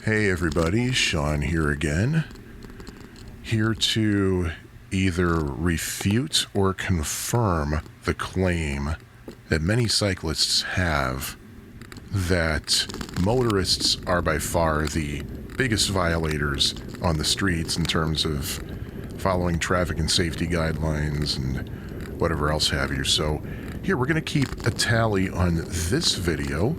Hey everybody, Sean here again. Here to either refute or confirm the claim that many cyclists have that motorists are by far the biggest violators on the streets in terms of following traffic and safety guidelines and whatever else have you. So here we're going to keep a tally on this video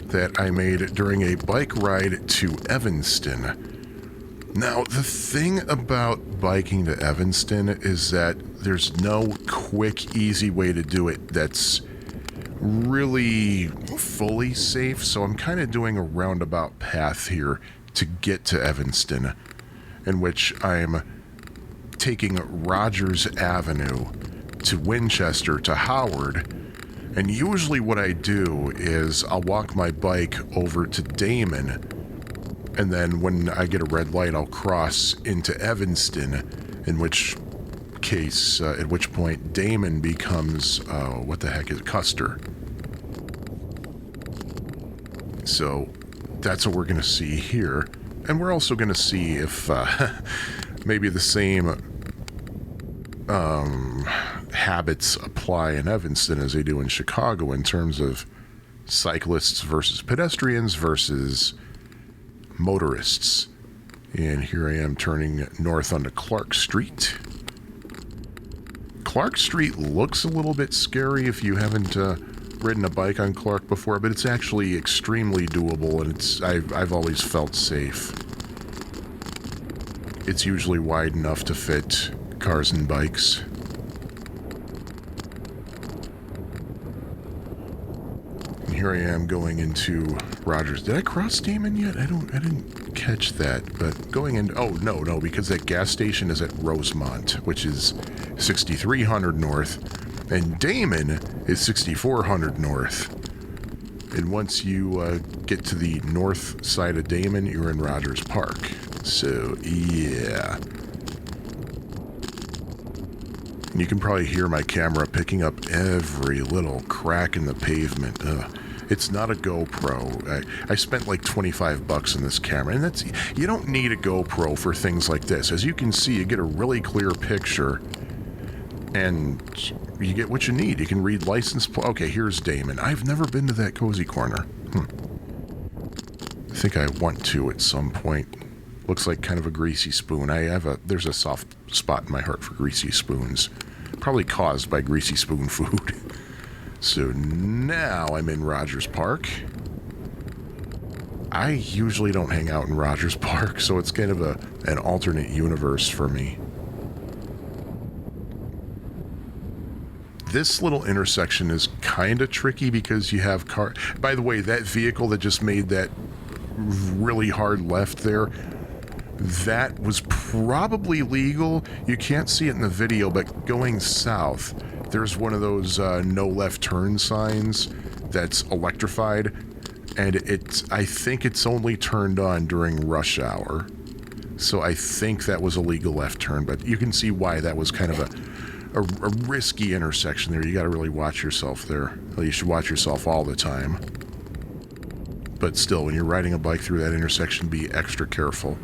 that I made during a bike ride to Evanston. Now, the thing about biking to Evanston is that there's no quick, easy way to do it that's really fully safe, so I'm kind of doing a roundabout path here to get to Evanston, in which I'm taking Rogers Avenue to Winchester to Howard. And usually what I do is I'll walk my bike over to Damon, and then when I get a red light, I'll cross into Evanston, in which case, at which point Damon becomes, what the heck is it? Custer. So that's what we're going to see here. And we're also going to see if maybe the same habits apply in Evanston as they do in Chicago in terms of cyclists versus pedestrians versus motorists. And here I am turning north onto Clark Street. Clark Street looks a little bit scary if you haven't ridden a bike on Clark before, but it's actually extremely doable, and I've always felt safe. It's usually wide enough to fit cars and bikes. And here I am going into Rogers. Did I cross Damon yet? I didn't catch that, but going in, oh no, because that gas station is at Rosemont, which is 6300 north, and Damon is 6400 north. And once you get to the north side of Damon, you're in Rogers Park. So yeah. You can probably hear my camera picking up every little crack in the pavement. It's not a GoPro. I spent like $25 on this camera, and you don't need a GoPro for things like this. As you can see, you get a really clear picture, and you get what you need. You can read license plate. Okay, here's Damon. I've never been to that cozy corner. I think I want to at some point. Looks like kind of a greasy spoon. There's a soft spot in my heart for greasy spoons. Probably caused by greasy spoon food. So now I'm in Rogers Park. I usually don't hang out in Rogers Park, so it's kind of an alternate universe for me. This little intersection is kind of tricky because you have car. By the way, that vehicle that just made that really hard left there, that was probably legal. You can't see it in the video, but going south, there's one of those no left turn signs that's electrified, and I think it's only turned on during rush hour. So I think that was a legal left turn, but you can see why that was kind of a risky intersection there. You got to really watch yourself there. Well, you should watch yourself all the time. But still, when you're riding a bike through that intersection, be extra careful.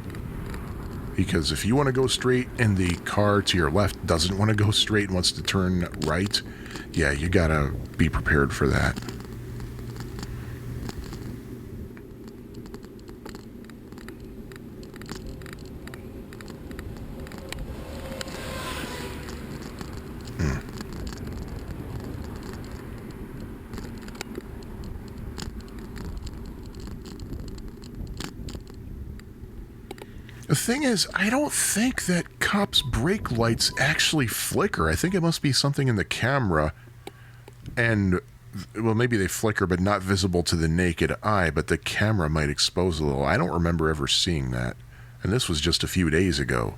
Because if you want to go straight and the car to your left doesn't want to go straight and wants to turn right, yeah, you gotta be prepared for that. The thing is, I don't think that cops' brake lights actually flicker. I think it must be something in the camera. And, well, maybe they flicker, but not visible to the naked eye, but the camera might expose a little. I don't remember ever seeing that. And this was just a few days ago.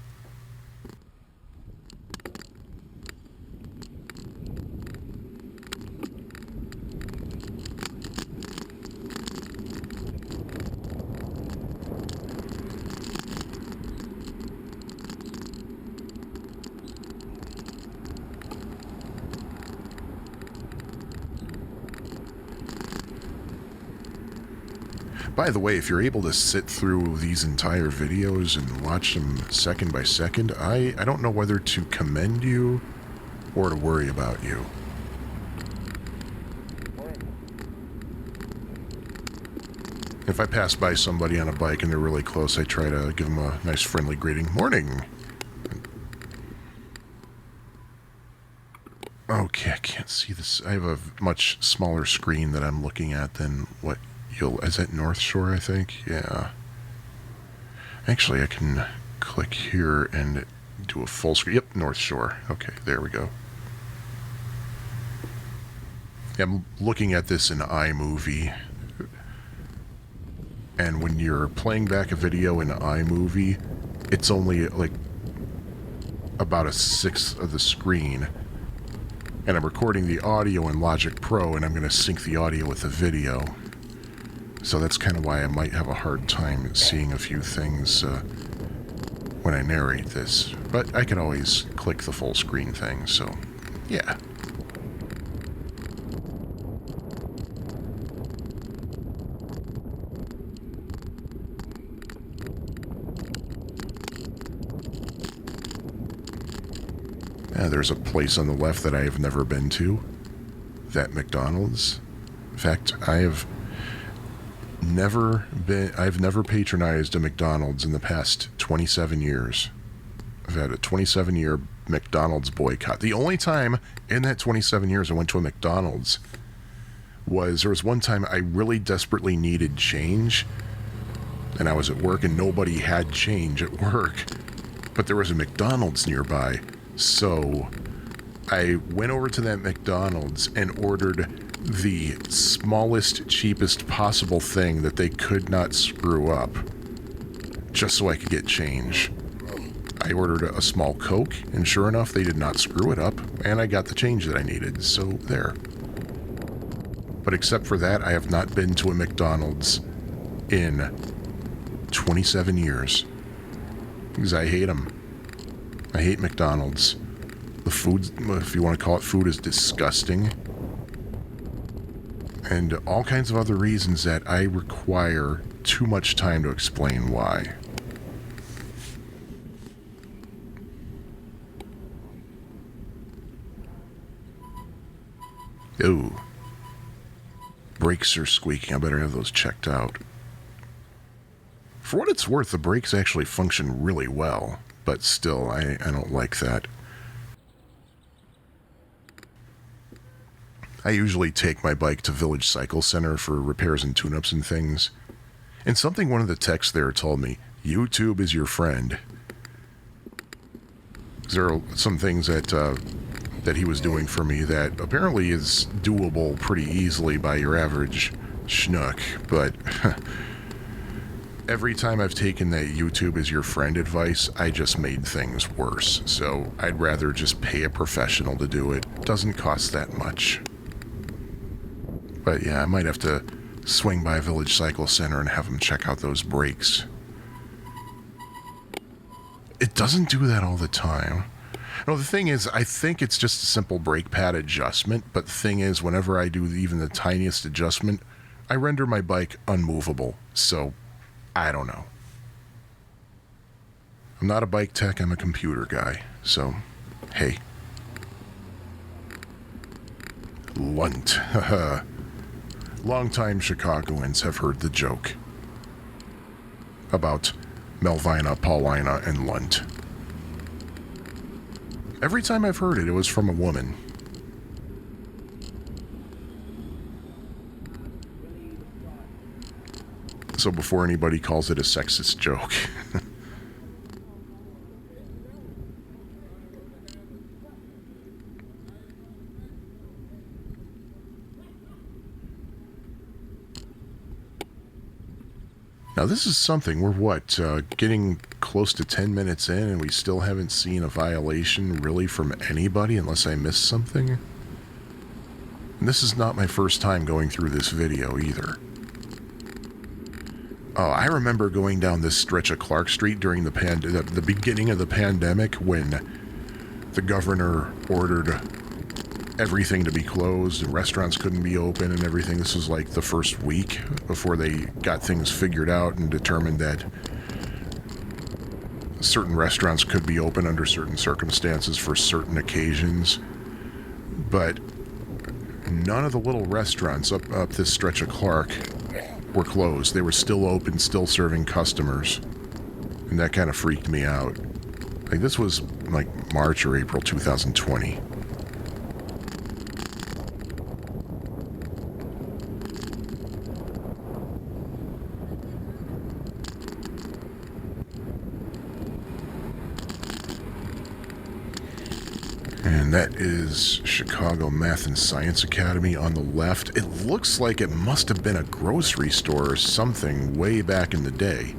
By the way, if you're able to sit through these entire videos and watch them second by second, I don't know whether to commend you or to worry about you. If I pass by somebody on a bike and they're really close, I try to give them a nice friendly greeting. Morning! Okay, I can't see this. I have a much smaller screen that I'm looking at than what you'll... Is that North Shore, I think? Yeah. Actually, I can click here and do a full screen. Yep, North Shore. Okay, there we go. I'm looking at this in iMovie. And when you're playing back a video in iMovie, it's only like about a sixth of the screen. And I'm recording the audio in Logic Pro, and I'm going to sync the audio with the video. So that's kind of why I might have a hard time seeing a few things when I narrate this. But I can always click the full screen thing, so yeah. There's a place on the left that I have never been to. That McDonald's. In fact, I've never patronized a McDonald's in the past 27 years. I've had a 27-year McDonald's boycott. The only time in that 27 years I went to a McDonald's was, there was one time I really desperately needed change, and I was at work and nobody had change at work, but there was a McDonald's nearby. So I went over to that McDonald's and ordered the smallest, cheapest possible thing that they could not screw up, just so I could get change. I ordered a small Coke, and sure enough, they did not screw it up, and I got the change that I needed, so there. But except for that, I have not been to a McDonald's in 27 years, because I hate them. I hate McDonald's. The food, if you want to call it food, is disgusting. And all kinds of other reasons that I require too much time to explain why. Ooh. Brakes are squeaking. I better have those checked out. For what it's worth, the brakes actually function really well. But still, I don't like that. I usually take my bike to Village Cycle Center for repairs and tune-ups and things. And something one of the techs there told me, YouTube is your friend. There are some things that he was doing for me that apparently is doable pretty easily by your average schnook, but... Every time I've taken that YouTube is your friend advice, I just made things worse. So I'd rather just pay a professional to do it. Doesn't cost that much. But yeah, I might have to swing by Village Cycle Center and have them check out those brakes. It doesn't do that all the time. No, the thing is, I think it's just a simple brake pad adjustment, but the thing is, whenever I do even the tiniest adjustment, I render my bike unmovable. So... I don't know. I'm not a bike tech, I'm a computer guy. So, hey. Lunt. Longtime Chicagoans have heard the joke about Melvina, Paulina, and Lunt. Every time I've heard it, it was from a woman. So before anybody calls it a sexist joke. Now this is something, we're what, getting close to 10 minutes in and we still haven't seen a violation really from anybody unless I missed something? And this is not my first time going through this video either. Oh, I remember going down this stretch of Clark Street during the beginning of the pandemic when the governor ordered everything to be closed and restaurants couldn't be open and everything. This was like the first week before they got things figured out and determined that certain restaurants could be open under certain circumstances for certain occasions. But none of the little restaurants up this stretch of Clark were closed. They were still open, still serving customers. And that kind of freaked me out. Like, this was like March or April 2020. And that is Chicago Math and Science Academy on the left. It looks like it must have been a grocery store or something way back in the day.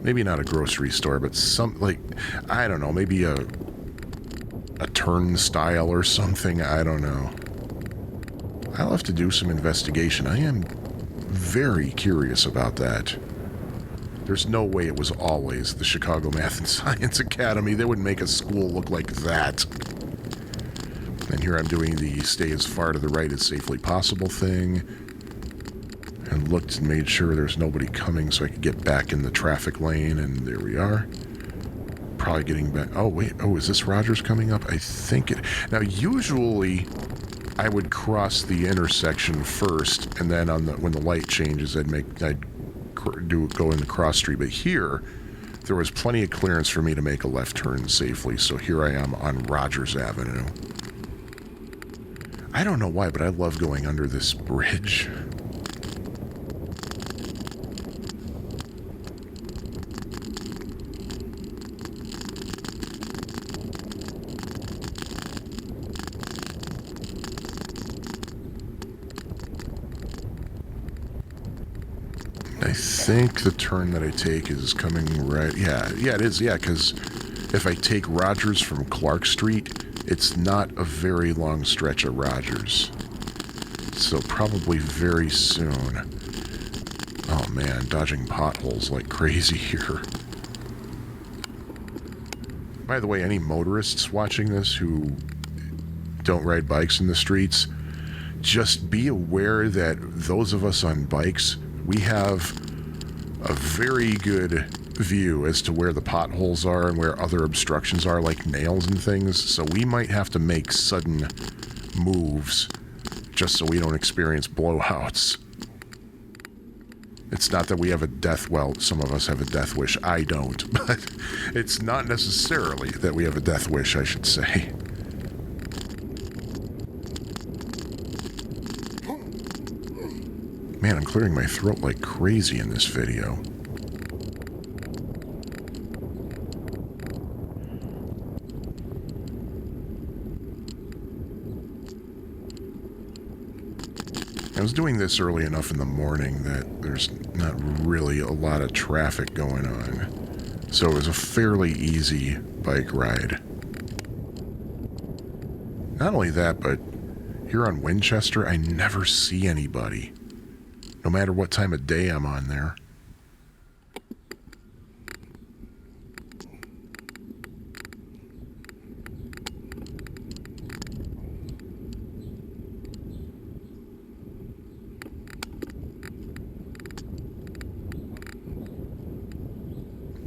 Maybe not a grocery store, but some, like, I don't know, maybe a turnstile or something. I don't know. I'll have to do some investigation. I am very curious about that. There's no way it was always the Chicago Math and Science Academy. They wouldn't make a school look like that. And here I'm doing the stay as far to the right as safely possible thing. And looked and made sure there's nobody coming so I could get back in the traffic lane, and there we are. Probably getting back. Oh, wait. Oh, is this Rogers coming up? I think it. Now, usually I would cross the intersection first, and then when the light changes, I'd go in the cross street. But here, there was plenty of clearance for me to make a left turn safely, so here I am on Rogers Avenue. I don't know why, but I love going under this bridge. I think the turn that I take is coming right. Yeah, it is. Yeah, because if I take Rogers from Clark Street, it's not a very long stretch of Rogers. So probably very soon. Oh man, dodging potholes like crazy here. By the way, any motorists watching this who don't ride bikes in the streets, just be aware that those of us on bikes, we have a very good view as to where the potholes are and where other obstructions are, like nails and things, so we might have to make sudden moves just so we don't experience blowouts. It's not that we have a death, well, some of us have a death wish, I don't, but it's not necessarily that we have a death wish, I should say. Man, I'm clearing my throat like crazy in this video. I was doing this early enough in the morning that there's not really a lot of traffic going on. So it was a fairly easy bike ride. Not only that, but here on Winchester, I never see anybody. No matter what time of day I'm on there.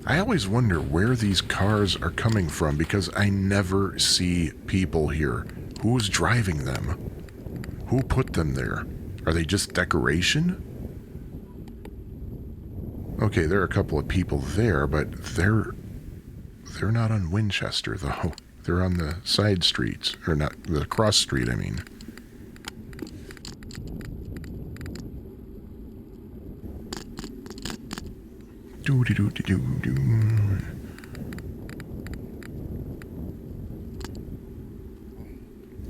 I always wonder where these cars are coming from because I never see people here. Who's driving them? Who put them there? Are they just decoration? Okay, there are a couple of people there, but they're not on Winchester, though. They're on the side streets. Or not, the cross street, I mean. Doo-dee-doo-dee-doo-doo.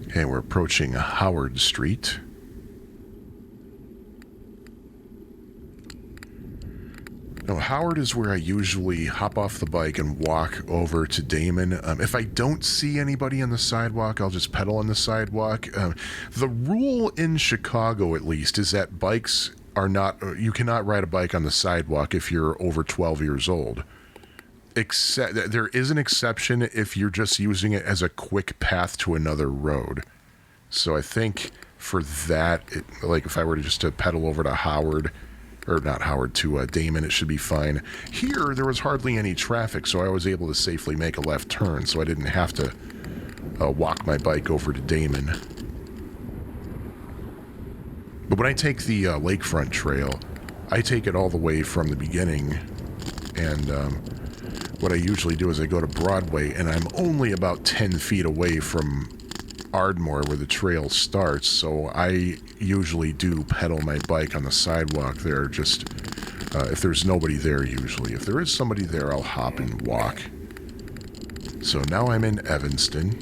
Okay, we're approaching Howard Street. Now, Howard is where I usually hop off the bike and walk over to Damon. If I don't see anybody on the sidewalk, I'll just pedal on the sidewalk. The rule in Chicago, at least, is that bikes are not... You cannot ride a bike on the sidewalk if you're over 12 years old. Except there is an exception if you're just using it as a quick path to another road. So I think for that, like if I were to pedal over to Howard, or not Howard, to Damon, it should be fine. Here, there was hardly any traffic, so I was able to safely make a left turn, so I didn't have to walk my bike over to Damon. But when I take the lakefront trail, I take it all the way from the beginning, and what I usually do is I go to Broadway, and I'm only about 10 feet away from Ardmore where the trail starts, so I usually do pedal my bike on the sidewalk there, just if there's nobody there usually. If there is somebody there, I'll hop and walk. So now I'm in Evanston.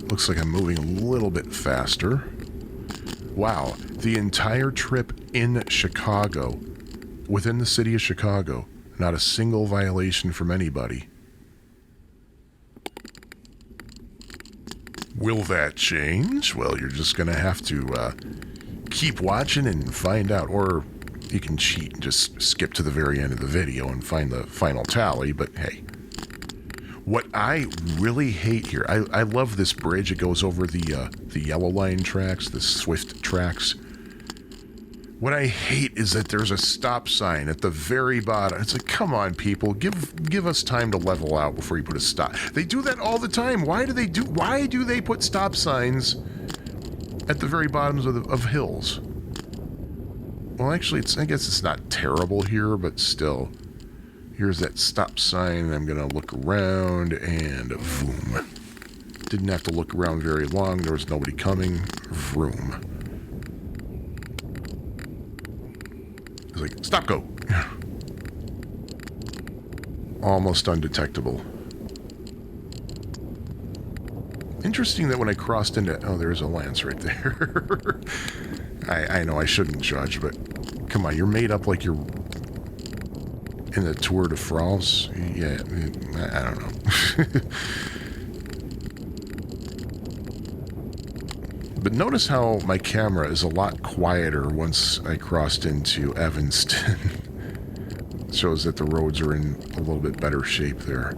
Looks like I'm moving a little bit faster. Wow, the entire trip in Chicago, within the city of Chicago, not a single violation from anybody. Will that change? Well, you're just going to have to keep watching and find out. Or you can cheat and just skip to the very end of the video and find the final tally, but hey. What I really hate here, I love this bridge. It goes over the yellow line tracks, the swift tracks. What I hate is that there's a stop sign at the very bottom. It's like, come on, people, give us time to level out before you put a stop. They do that all the time. Why do they put stop signs at the very bottoms of hills? Well, actually, I guess it's not terrible here, but still. Here's that stop sign. I'm gonna look around, and vroom. Didn't have to look around very long. There was nobody coming. Vroom. It's like, stop, go. Almost undetectable. Interesting that when I crossed into... Oh, there's a lance right there. I know I shouldn't judge, but come on, you're made up like you're in the Tour de France. Yeah, I don't know. But notice how my camera is a lot quieter once I crossed into Evanston. Shows that the roads are in a little bit better shape there.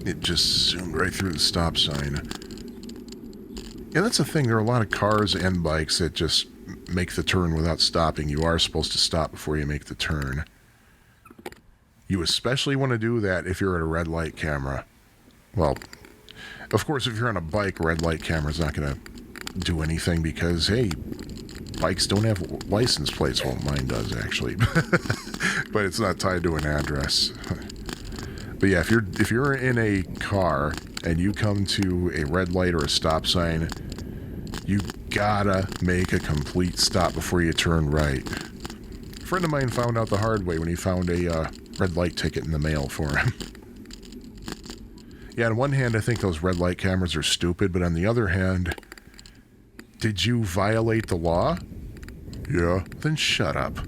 It just zoomed right through the stop sign. Yeah, that's the thing. There are a lot of cars and bikes that just make the turn without stopping. You are supposed to stop before you make the turn. You especially want to do that if you're at a red light camera. Well, of course, if you're on a bike, red light camera's not going to do anything because, hey, bikes don't have license plates. Well, mine does, actually. But it's not tied to an address. But yeah, if you're in a car and you come to a red light or a stop sign, you gotta make a complete stop before you turn right. A friend of mine found out the hard way when he found a red light ticket in the mail for him. Yeah, on one hand, I think those red light cameras are stupid, but on the other hand, did you violate the law? Yeah, then shut up.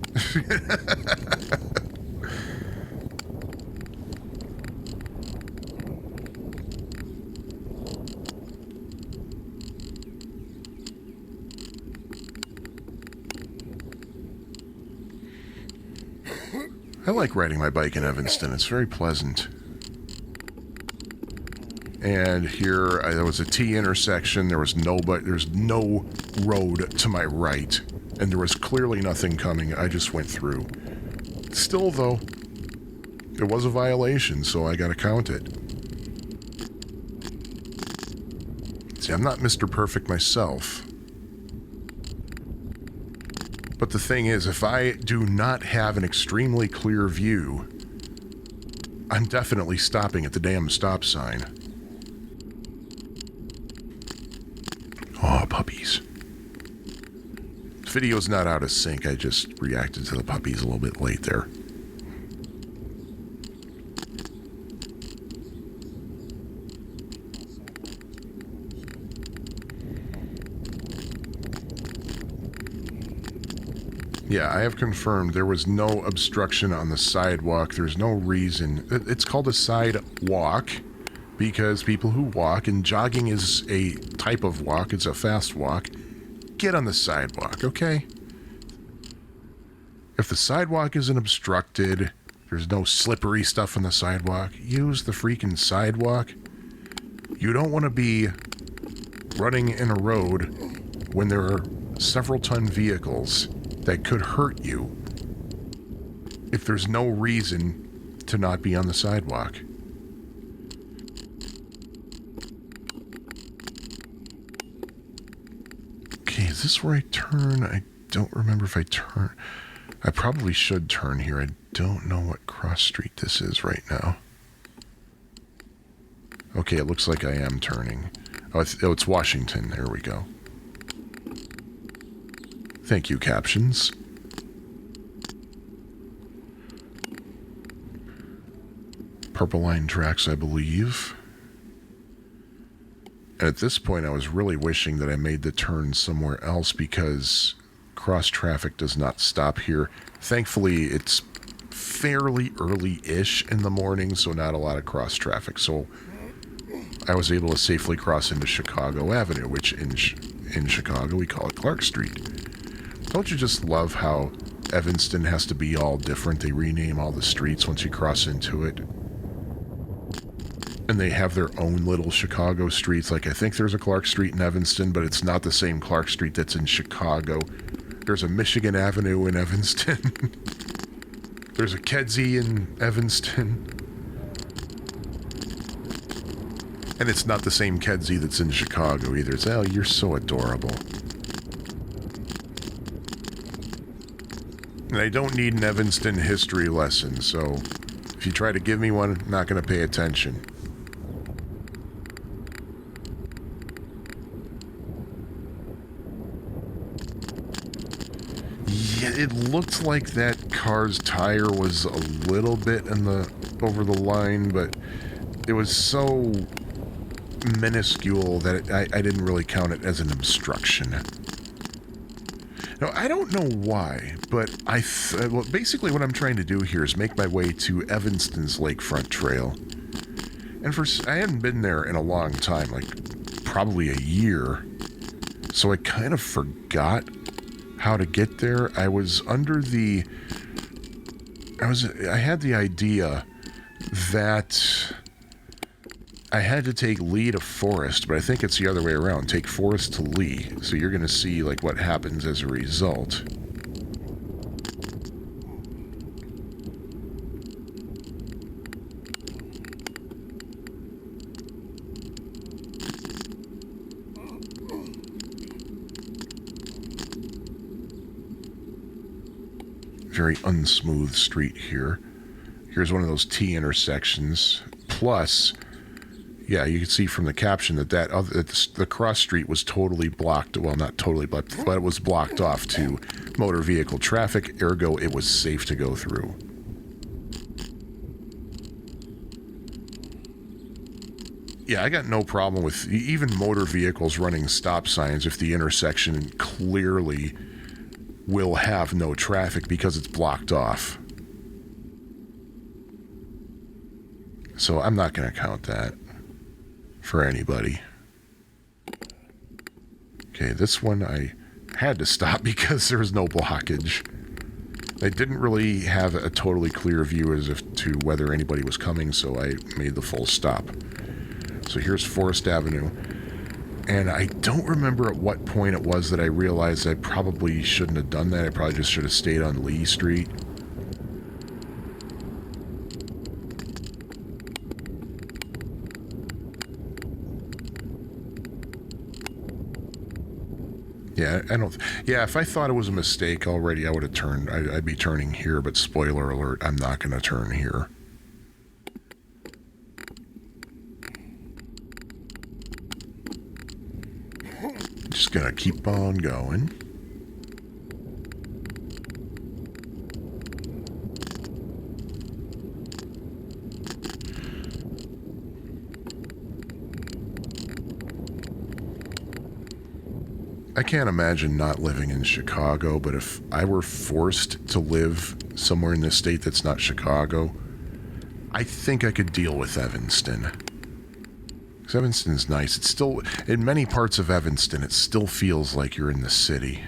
I like riding my bike in Evanston. It's very pleasant. And here, there was a T intersection. There's no road to my right. And there was clearly nothing coming. I just went through. Still, though, it was a violation, so I gotta count it. See, I'm not Mr. Perfect myself. But the thing is, if I do not have an extremely clear view, I'm definitely stopping at the damn stop sign. Oh, puppies. This video's not out of sync. I just reacted to the puppies a little bit late there. Yeah, I have confirmed there was no obstruction on the sidewalk. There's no reason. It's called a sidewalk because people who walk, and jogging is a type of walk, it's a fast walk, get on the sidewalk, okay? If the sidewalk isn't obstructed, there's no slippery stuff on the sidewalk, use the freaking sidewalk. You don't want to be running in a road when there are several ton vehicles that could hurt you if there's no reason to not be on the sidewalk. Okay, is this where I turn? I don't remember if I turn. I probably should turn here. I don't know what cross street this is right now. Okay, it looks like I am turning. Oh, it's Washington. There we go. Thank you, captions. Purple line tracks, I believe. And at this point, I was really wishing that I made the turn somewhere else because cross traffic does not stop here. Thankfully, it's fairly early-ish in the morning, so not a lot of cross traffic. So I was able to safely cross into Chicago Avenue, which in Chicago we call it Clark Street. Don't you just love how Evanston has to be all different? They rename all the streets once you cross into it. And they have their own little Chicago streets. Like, I think there's a Clark Street in Evanston, but it's not the same Clark Street that's in Chicago. There's a Michigan Avenue in Evanston. There's a Kedzie in Evanston. And it's not the same Kedzie that's in Chicago either. It's, oh, you're so adorable. And I don't need an Evanston history lesson, so if you try to give me one, I'm not going to pay attention. Yeah, it looked like that car's tire was a little bit over the line, but it was so minuscule that I didn't really count it as an obstruction. Now, I don't know why, but well, basically what I'm trying to do here is make my way to Evanston's Lakefront Trail. And I hadn't been there in a long time, like probably a year. So I kind of forgot how to get there. I had the idea that I had to take Lee to Forest, but I think it's the other way around. Take Forest to Lee. So you're going to see like what happens as a result. Very unsmooth street here. Here's one of those T intersections. Plus, yeah, you can see from the caption that the cross street was totally blocked. Well, not totally blocked, but it was blocked off to motor vehicle traffic. Ergo, it was safe to go through. Yeah, I got no problem with even motor vehicles running stop signs if the intersection clearly will have no traffic because it's blocked off. So I'm not going to count that for anybody. Okay, this one I had to stop because there was no blockage. I didn't really have a totally clear view as to whether anybody was coming, so I made the full stop. So here's Forest Avenue. And I don't remember at what point it was that I realized I probably shouldn't have done that. I probably just should have stayed on Lee Street. Yeah, if I thought it was a mistake already, I would have turned. I'd be turning here, but spoiler alert, I'm not going to turn here. Just going to keep on going. I can't imagine not living in Chicago, but if I were forced to live somewhere in this state that's not Chicago, I think I could deal with Evanston. Because Evanston's nice. It's still, in many parts of Evanston, it still feels like you're in the city.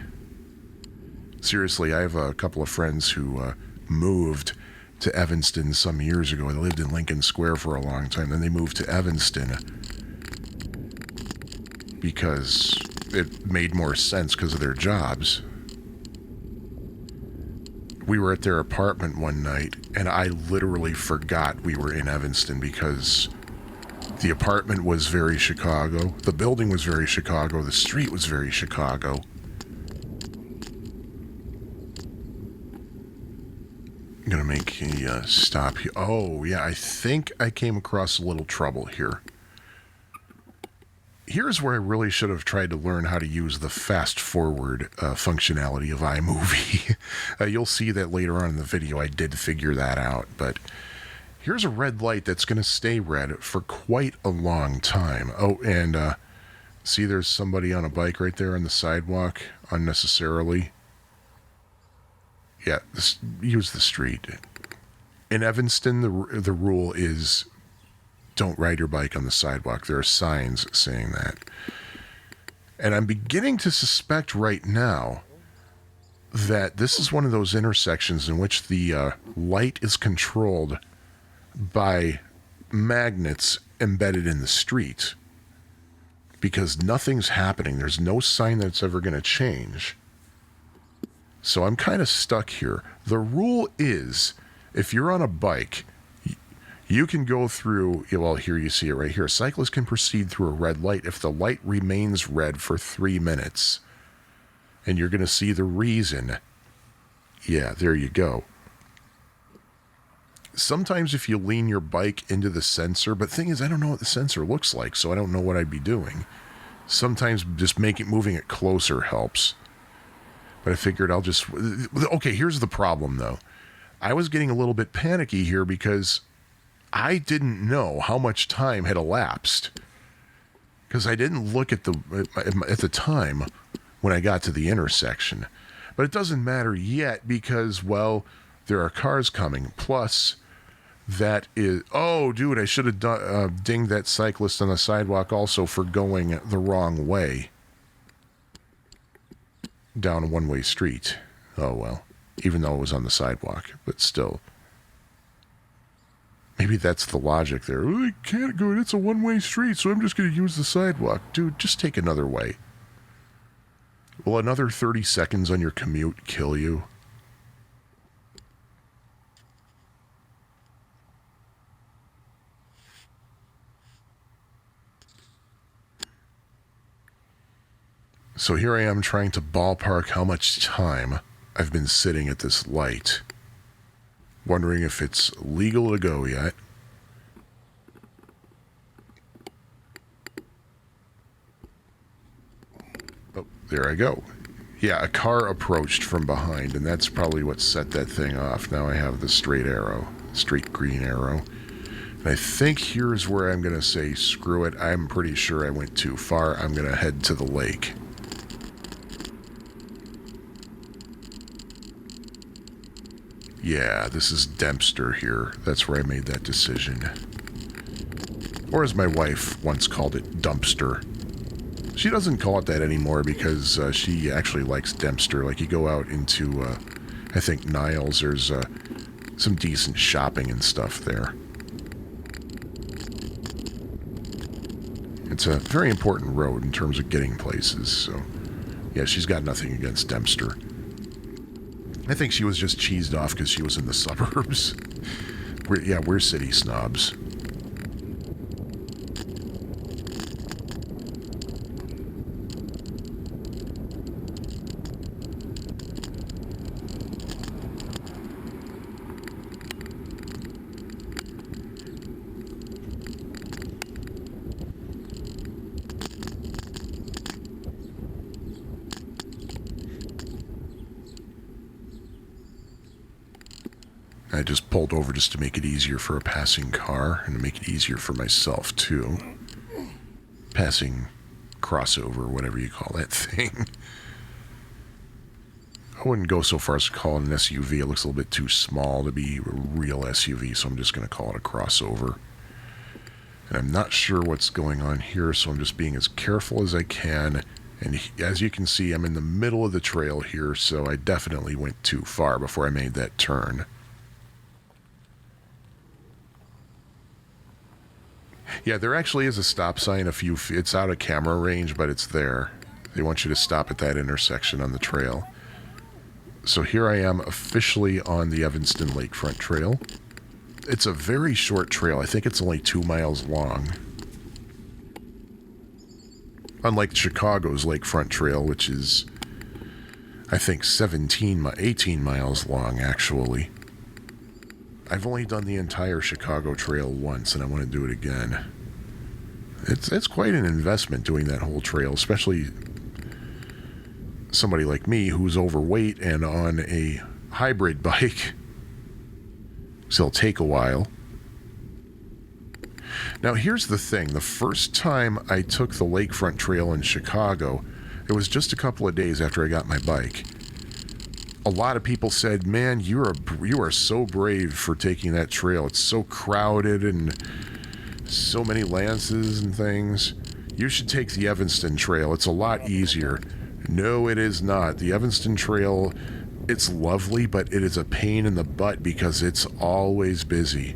Seriously, I have a couple of friends who moved to Evanston some years ago. They lived in Lincoln Square for a long time. Then they moved to Evanston because it made more sense because of their jobs. We were at their apartment one night, and I literally forgot we were in Evanston because the apartment was very Chicago, the building was very Chicago, the street was very Chicago. I'm gonna make a stop here. Oh, yeah, I think I came across a little trouble here. Here's where I really should have tried to learn how to use the fast forward functionality of iMovie. You'll see that later on in the video I did figure that out, but here's a red light that's going to stay red for quite a long time. Oh, and see there's somebody on a bike right there on the sidewalk unnecessarily. Yeah, use the street. In Evanston, the rule is don't ride your bike on the sidewalk. There are signs saying that. And I'm beginning to suspect right now that this is one of those intersections in which the light is controlled by magnets embedded in the street. Because nothing's happening. There's no sign that it's ever going to change. So I'm kind of stuck here. The rule is, if you're on a bike, you can go through, well, here you see it right here. Cyclists can proceed through a red light if the light remains red for 3 minutes. And you're going to see the reason. Yeah, there you go. Sometimes if you lean your bike into the sensor, but the thing is, I don't know what the sensor looks like, so I don't know what I'd be doing. Sometimes just moving it closer helps. But I figured I'll just... Okay, here's the problem, though. I was getting a little bit panicky here because I didn't know how much time had elapsed. Because I didn't look at the time when I got to the intersection. But it doesn't matter yet because, well, there are cars coming. Plus, that is... Oh, dude, I should have dinged that cyclist on the sidewalk also for going the wrong way down a one-way street. Oh, well. Even though it was on the sidewalk. But still. Maybe that's the logic there. Oh, I can't go. It's a one-way street, so I'm just going to use the sidewalk. Dude, just take another way. Will another 30 seconds on your commute kill you? So here I am trying to ballpark how much time I've been sitting at this light. Wondering if it's legal to go yet. Oh, there I go. Yeah, a car approached from behind, and that's probably what set that thing off. Now I have the straight green arrow. And I think here's where I'm going to say, screw it. I'm pretty sure I went too far. I'm going to head to the lake. Yeah, this is Dempster here. That's where I made that decision. Or as my wife once called it, Dumpster. She doesn't call it that anymore because she actually likes Dempster. Like, you go out into, I think, Niles. There's some decent shopping and stuff there. It's a very important road in terms of getting places. So, yeah, she's got nothing against Dempster. I think she was just cheesed off because she was in the suburbs. We're city snobs. I just pulled over just to make it easier for a passing car and to make it easier for myself, too. Passing crossover, whatever you call that thing. I wouldn't go so far as to call it an SUV. It looks a little bit too small to be a real SUV, so I'm just going to call it a crossover. And I'm not sure what's going on here, so I'm just being as careful as I can. And as you can see, I'm in the middle of the trail here, so I definitely went too far before I made that turn. Yeah, there actually is a stop sign it's out of camera range, but it's there. They want you to stop at that intersection on the trail. So here I am officially on the Evanston Lakefront Trail. It's a very short trail. I think it's only 2 miles long. Unlike Chicago's Lakefront Trail, which is, I think, 18 miles long, actually. I've only done the entire Chicago Trail once, and I want to do it again. It's quite an investment doing that whole trail, especially somebody like me who's overweight and on a hybrid bike. So it'll take a while. Now here's the thing. The first time I took the Lakefront Trail in Chicago, it was just a couple of days after I got my bike. A lot of people said, man, you are so brave for taking that trail. It's so crowded and so many lances and things. You should take the Evanston Trail. It's a lot easier. No, it is not. The Evanston Trail, it's lovely, but it is a pain in the butt because it's always busy.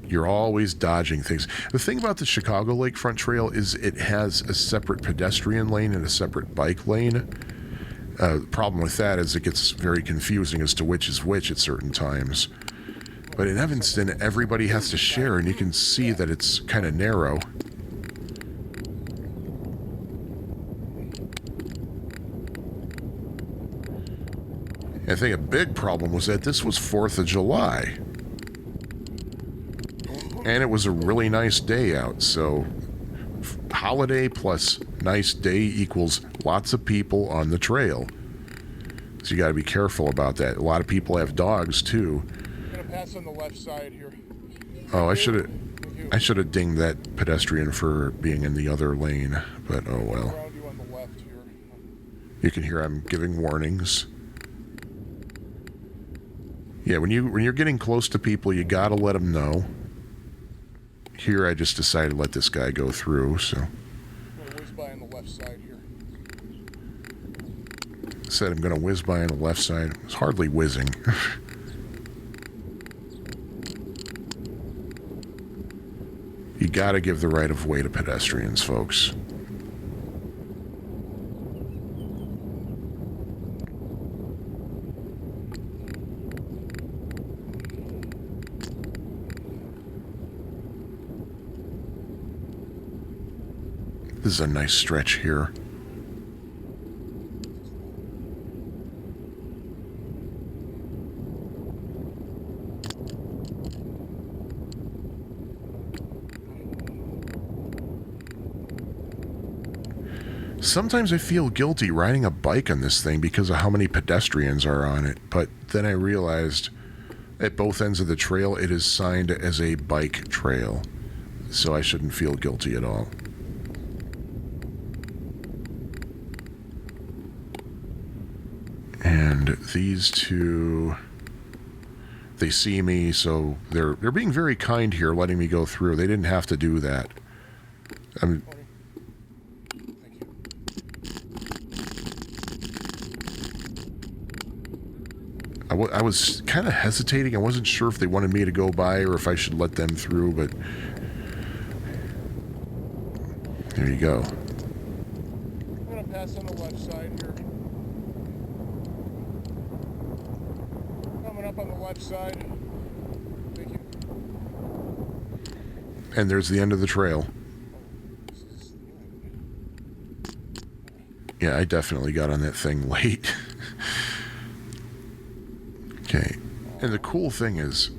You're always dodging things. The thing about the Chicago Lakefront Trail is it has a separate pedestrian lane and a separate bike lane. The problem with that is it gets very confusing as to which is which at certain times. But in Evanston, everybody has to share, and you can see that it's kind of narrow. I think a big problem was that this was 4th of July. And it was a really nice day out, so holiday plus nice day equals lots of people on the trail. So you got to be careful about that. A lot of people have dogs too. I'm gonna pass on the left side here. Oh, I should have dinged that pedestrian for being in the other lane, but oh well. Around you on the left here. You can hear I'm giving warnings. Yeah, when you're getting close to people, you got to let them know. Here, I just decided to let this guy go through, so. I'm gonna whiz by on the left side here. Said I'm going to whiz by on the left side. It's hardly whizzing. You got to give the right of way to pedestrians, folks. This is a nice stretch here. Sometimes I feel guilty riding a bike on this thing because of how many pedestrians are on it, but then I realized at both ends of the trail it is signed as a bike trail, so I shouldn't feel guilty at all. And these two, they see me, so they're being very kind here, letting me go through. They didn't have to do that. I was kind of hesitating. I wasn't sure if they wanted me to go by or if I should let them through, but there you go. I'm gonna pass on the left side here. Coming up on the left side. Thank you. And there's the end of the trail. Yeah, I definitely got on that thing late. Okay, and the cool thing is,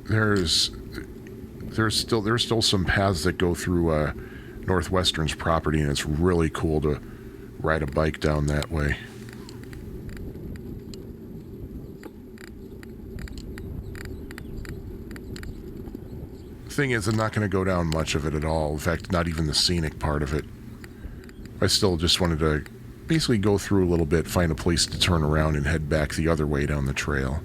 there's still some paths that go through Northwestern's property, and it's really cool to ride a bike down that way. Thing is, I'm not going to go down much of it at all. In fact, not even the scenic part of it. I still just wanted to basically go through a little bit, find a place to turn around, and head back the other way down the trail.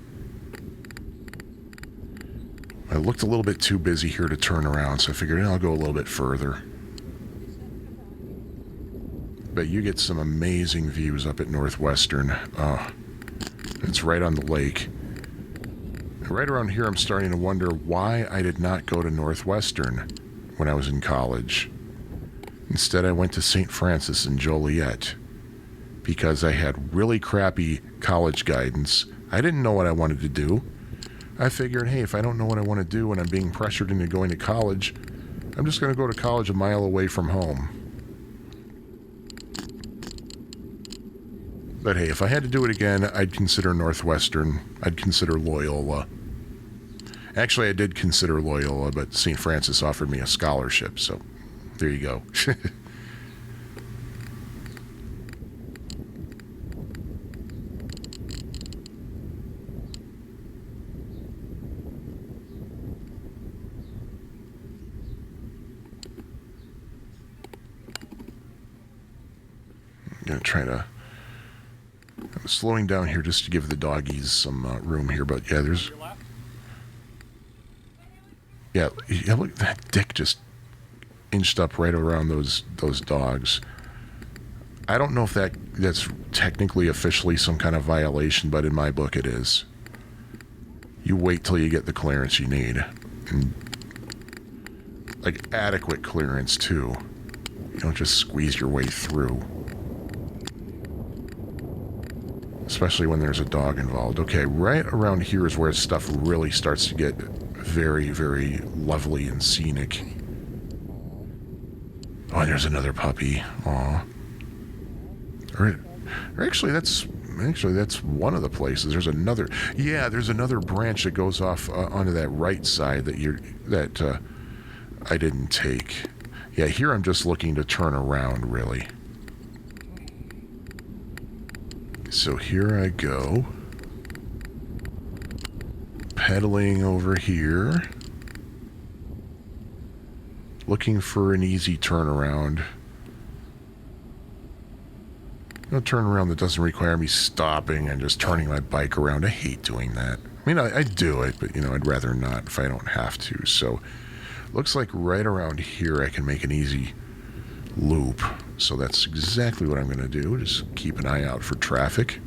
I looked a little bit too busy here to turn around, so I figured I'll go a little bit further. But you get some amazing views up at Northwestern. It's right on the lake. Right around here, I'm starting to wonder why I did not go to Northwestern when I was in college. Instead, I went to St. Francis in Joliet because I had really crappy college guidance. I didn't know what I wanted to do. I figured, hey, if I don't know what I want to do and I'm being pressured into going to college, I'm just going to go to college a mile away from home. But hey, if I had to do it again, I'd consider Northwestern. I'd consider Loyola. Actually, I did consider Loyola, but St. Francis offered me a scholarship, so there you go. I'm going to try to... I'm slowing down here just to give the doggies some room here, but yeah, there's... Yeah, look, that dick just inched up right around those dogs. I don't know if that's technically officially some kind of violation, but in my book it is. You wait till you get the clearance you need. And, like, adequate clearance, too. You don't just squeeze your way through. Especially when there's a dog involved. Okay, right around here is where stuff really starts to get very, very lovely and scenic. Oh, there's another puppy. Aw. Or actually, that's one of the places. There's another. Yeah, there's another branch that goes off onto that right side that I didn't take. Yeah, here I'm just looking to turn around, really. So here I go. Pedaling over here. Looking for an easy turnaround. No turnaround that doesn't require me stopping and just turning my bike around. I hate doing that. I mean, I do it, but, I'd rather not if I don't have to. So, looks like right around here I can make an easy loop. So that's exactly what I'm going to do. Just keep an eye out for traffic.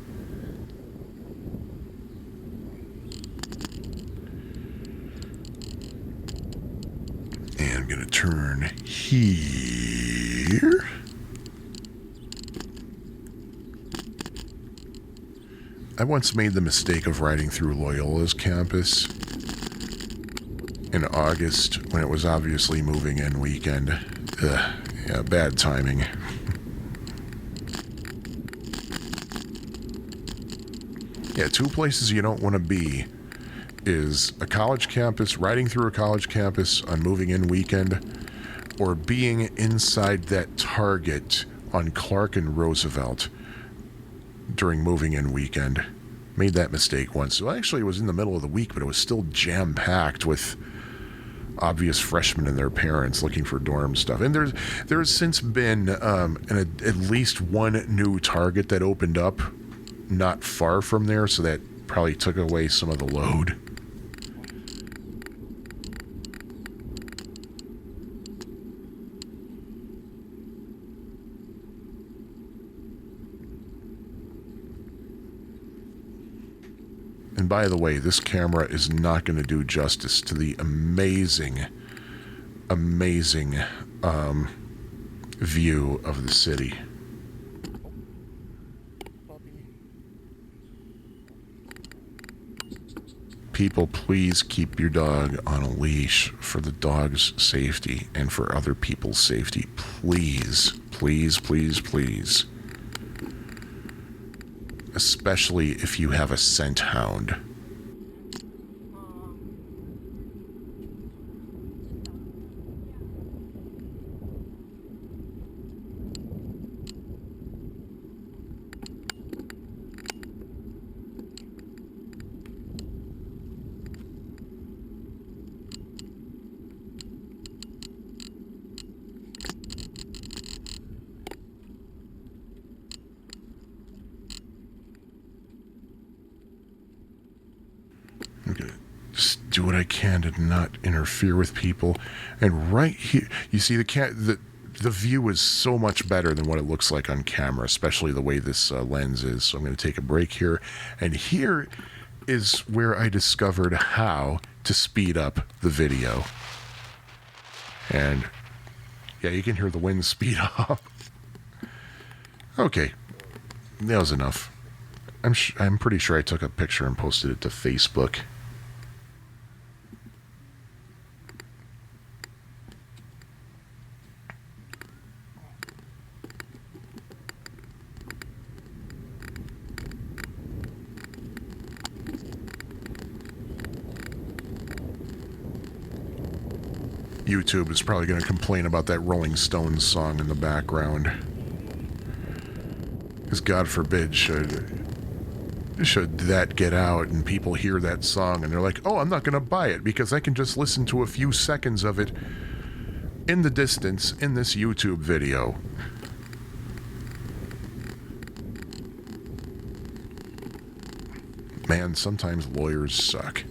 And I'm going to turn here. I once made the mistake of riding through Loyola's campus in August when it was obviously moving in weekend. Yeah, bad timing. Yeah, two places you don't want to be is a college campus, riding through a college campus on moving in weekend, or being inside that Target on Clark and Roosevelt during moving in weekend. Made that mistake once. So actually it was in the middle of the week, but it was still jam-packed with obvious freshmen and their parents looking for dorm stuff. And there's since been at least one new Target that opened up not far from there, so that probably took away some of the load. And by the way, this camera is not going to do justice to the amazing view of the city. People, please keep your dog on a leash for the dog's safety and for other people's safety. Please, please, please, please. Especially if you have a scent hound. do what I can to not interfere with people. And right here, you see the view is so much better than what it looks like on camera, especially the way this lens is. So I'm going to take a break here. And here is where I discovered how to speed up the video. And yeah, you can hear the wind speed up. Okay, that was enough. I'm pretty sure I took a picture and posted it to Facebook. YouTube is probably going to complain about that Rolling Stones song in the background. Because God forbid should that get out and people hear that song and they're like, oh, I'm not going to buy it because I can just listen to a few seconds of it in the distance in this YouTube video. Man, sometimes lawyers suck.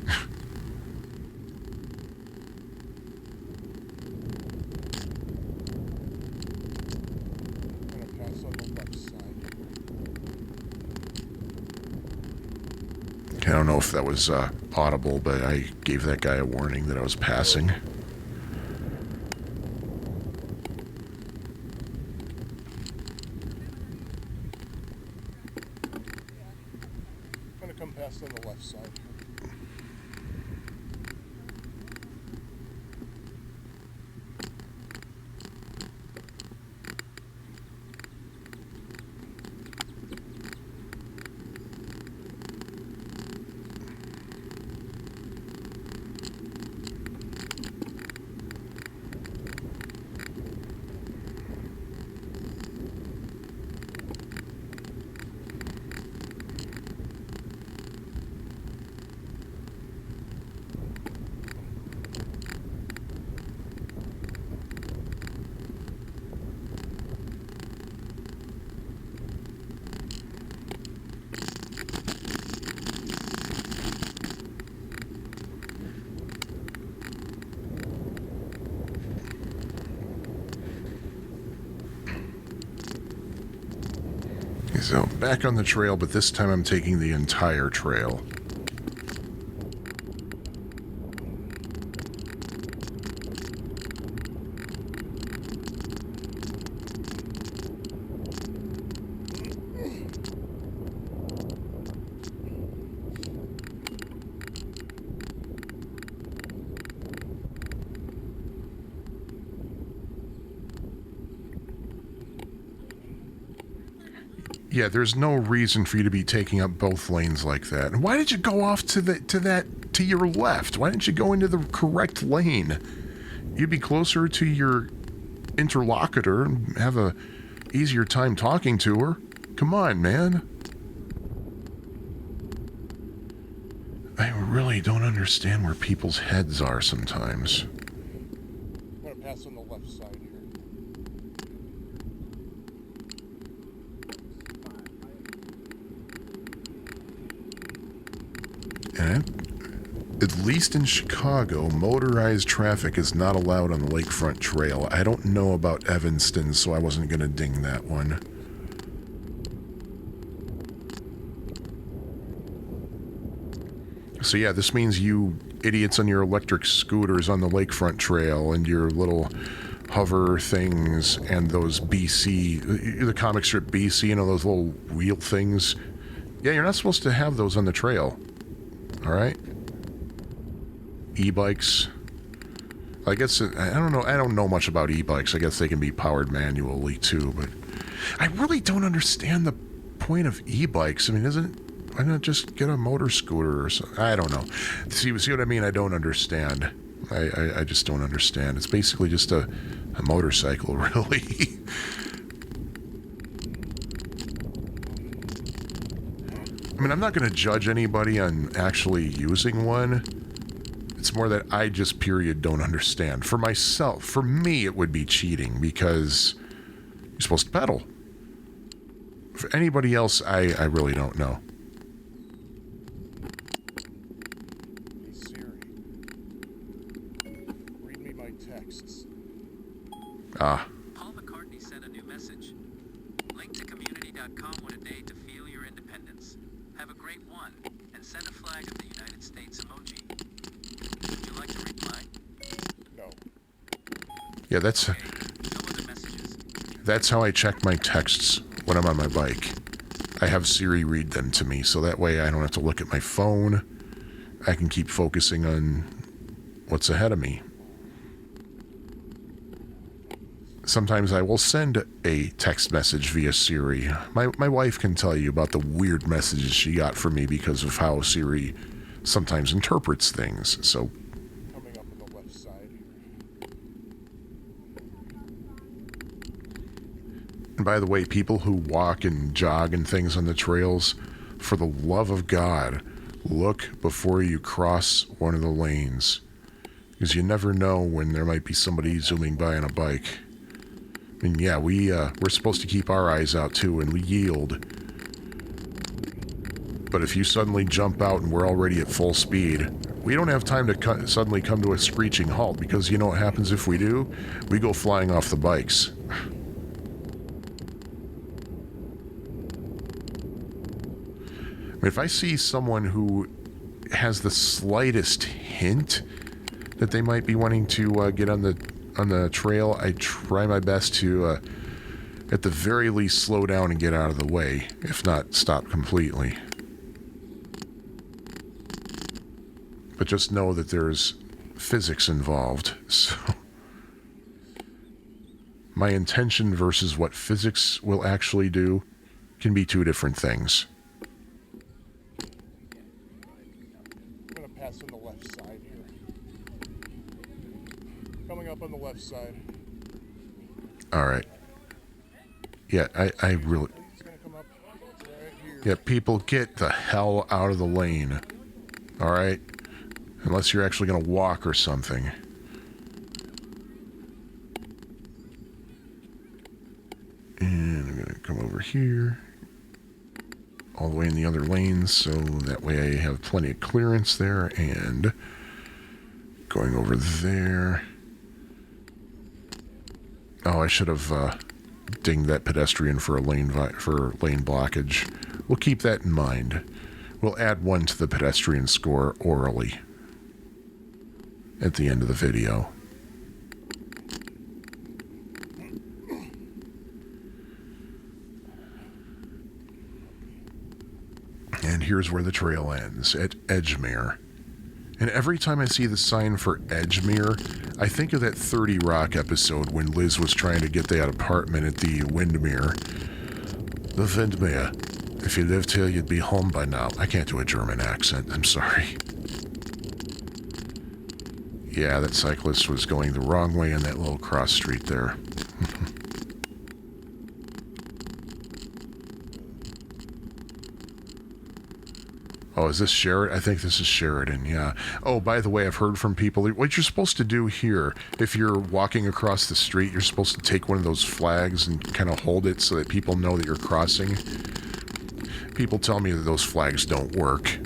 I don't know if that was audible, but I gave that guy a warning that I was passing. I'm going to come past on the left side. So, back on the trail, but this time I'm taking the entire trail. Yeah, there's no reason for you to be taking up both lanes like that. And why did you go off to your left? Why didn't you go into the correct lane? You'd be closer to your interlocutor and have a easier time talking to her. Come on, man. I really don't understand where people's heads are sometimes. I'm going to pass on the left side here. And at least in Chicago, motorized traffic is not allowed on the lakefront trail. I don't know about Evanston, so I wasn't going to ding that one. So yeah, this means you idiots on your electric scooters on the lakefront trail and your little hover things and those BC, the comic strip BC, you know, those little wheel things. Yeah, you're not supposed to have those on the trail. All right? E-bikes. I guess, I don't know. I don't know much about e-bikes. I guess they can be powered manually too, but I really don't understand the point of e-bikes. I mean, why not just get a motor scooter or something? I don't know. See what I mean? I don't understand. I just don't understand. It's basically just a motorcycle, really. I mean, I'm not going to judge anybody on actually using one. It's more that I just, period, don't understand. For myself, for me, it would be cheating because you're supposed to pedal. For anybody else, I really don't know. Hey Siri, Ah, Paul McCartney sent a new message. Link to community.com what a day to feel your independence. Have a great one, and send a flag of the United States emoji. Would you like to reply? No. yeah, that's Okay, no other messages. that's how I check my texts when I'm on my bike. I have Siri read them to me, so that way I don't have to look at my phone. I can keep focusing on what's ahead of me. Sometimes I will send a text message via Siri. My wife can tell you about the weird messages she got from me because of how Siri sometimes interprets things. So, Coming up on the left side here. and by the way, people who walk and jog and things on the trails, for the love of God, look before you cross one of the lanes. Because you never know when there might be somebody zooming by on a bike. And yeah, we're supposed to keep our eyes out too and yield. But if you suddenly jump out and we're already at full speed, we don't have time to suddenly come to a screeching halt, because you know what happens if we do? We go flying off the bikes. If I see someone who has the slightest hint that they might be wanting to get on the trail, I try my best to, at the very least, slow down and get out of the way, if not stop completely. But just know that there's physics involved, so my intention versus what physics will actually do can be two different things. I'm gonna pass on the left side here. Coming up on the left side. All right. Yeah, I really... He's gonna come up right here. Yeah, people, get the hell out of the lane. All right? Unless you're actually going to walk or something. And I'm going to come over here. All the way in the other lanes, so that way I have plenty of clearance there. And going over there. Oh, I should have dinged that pedestrian for lane blockage. We'll keep that in mind. We'll add one to the pedestrian score orally at the end of the video. And here's where the trail ends, at Edgemere. And every time I see the sign for Edgemere, I think of that 30 Rock episode when Liz was trying to get that apartment at the Windmere. The Windmere. If you lived here, you'd be home by now. I can't do a German accent, I'm sorry. Yeah, that cyclist was going the wrong way in that little cross street there. Oh, is this Sheridan? I think this is Sheridan, yeah. Oh, by the way, I've heard from people, what you're supposed to do here, if you're walking across the street, you're supposed to take one of those flags and kind of hold it so that people know that you're crossing. People tell me that those flags don't work.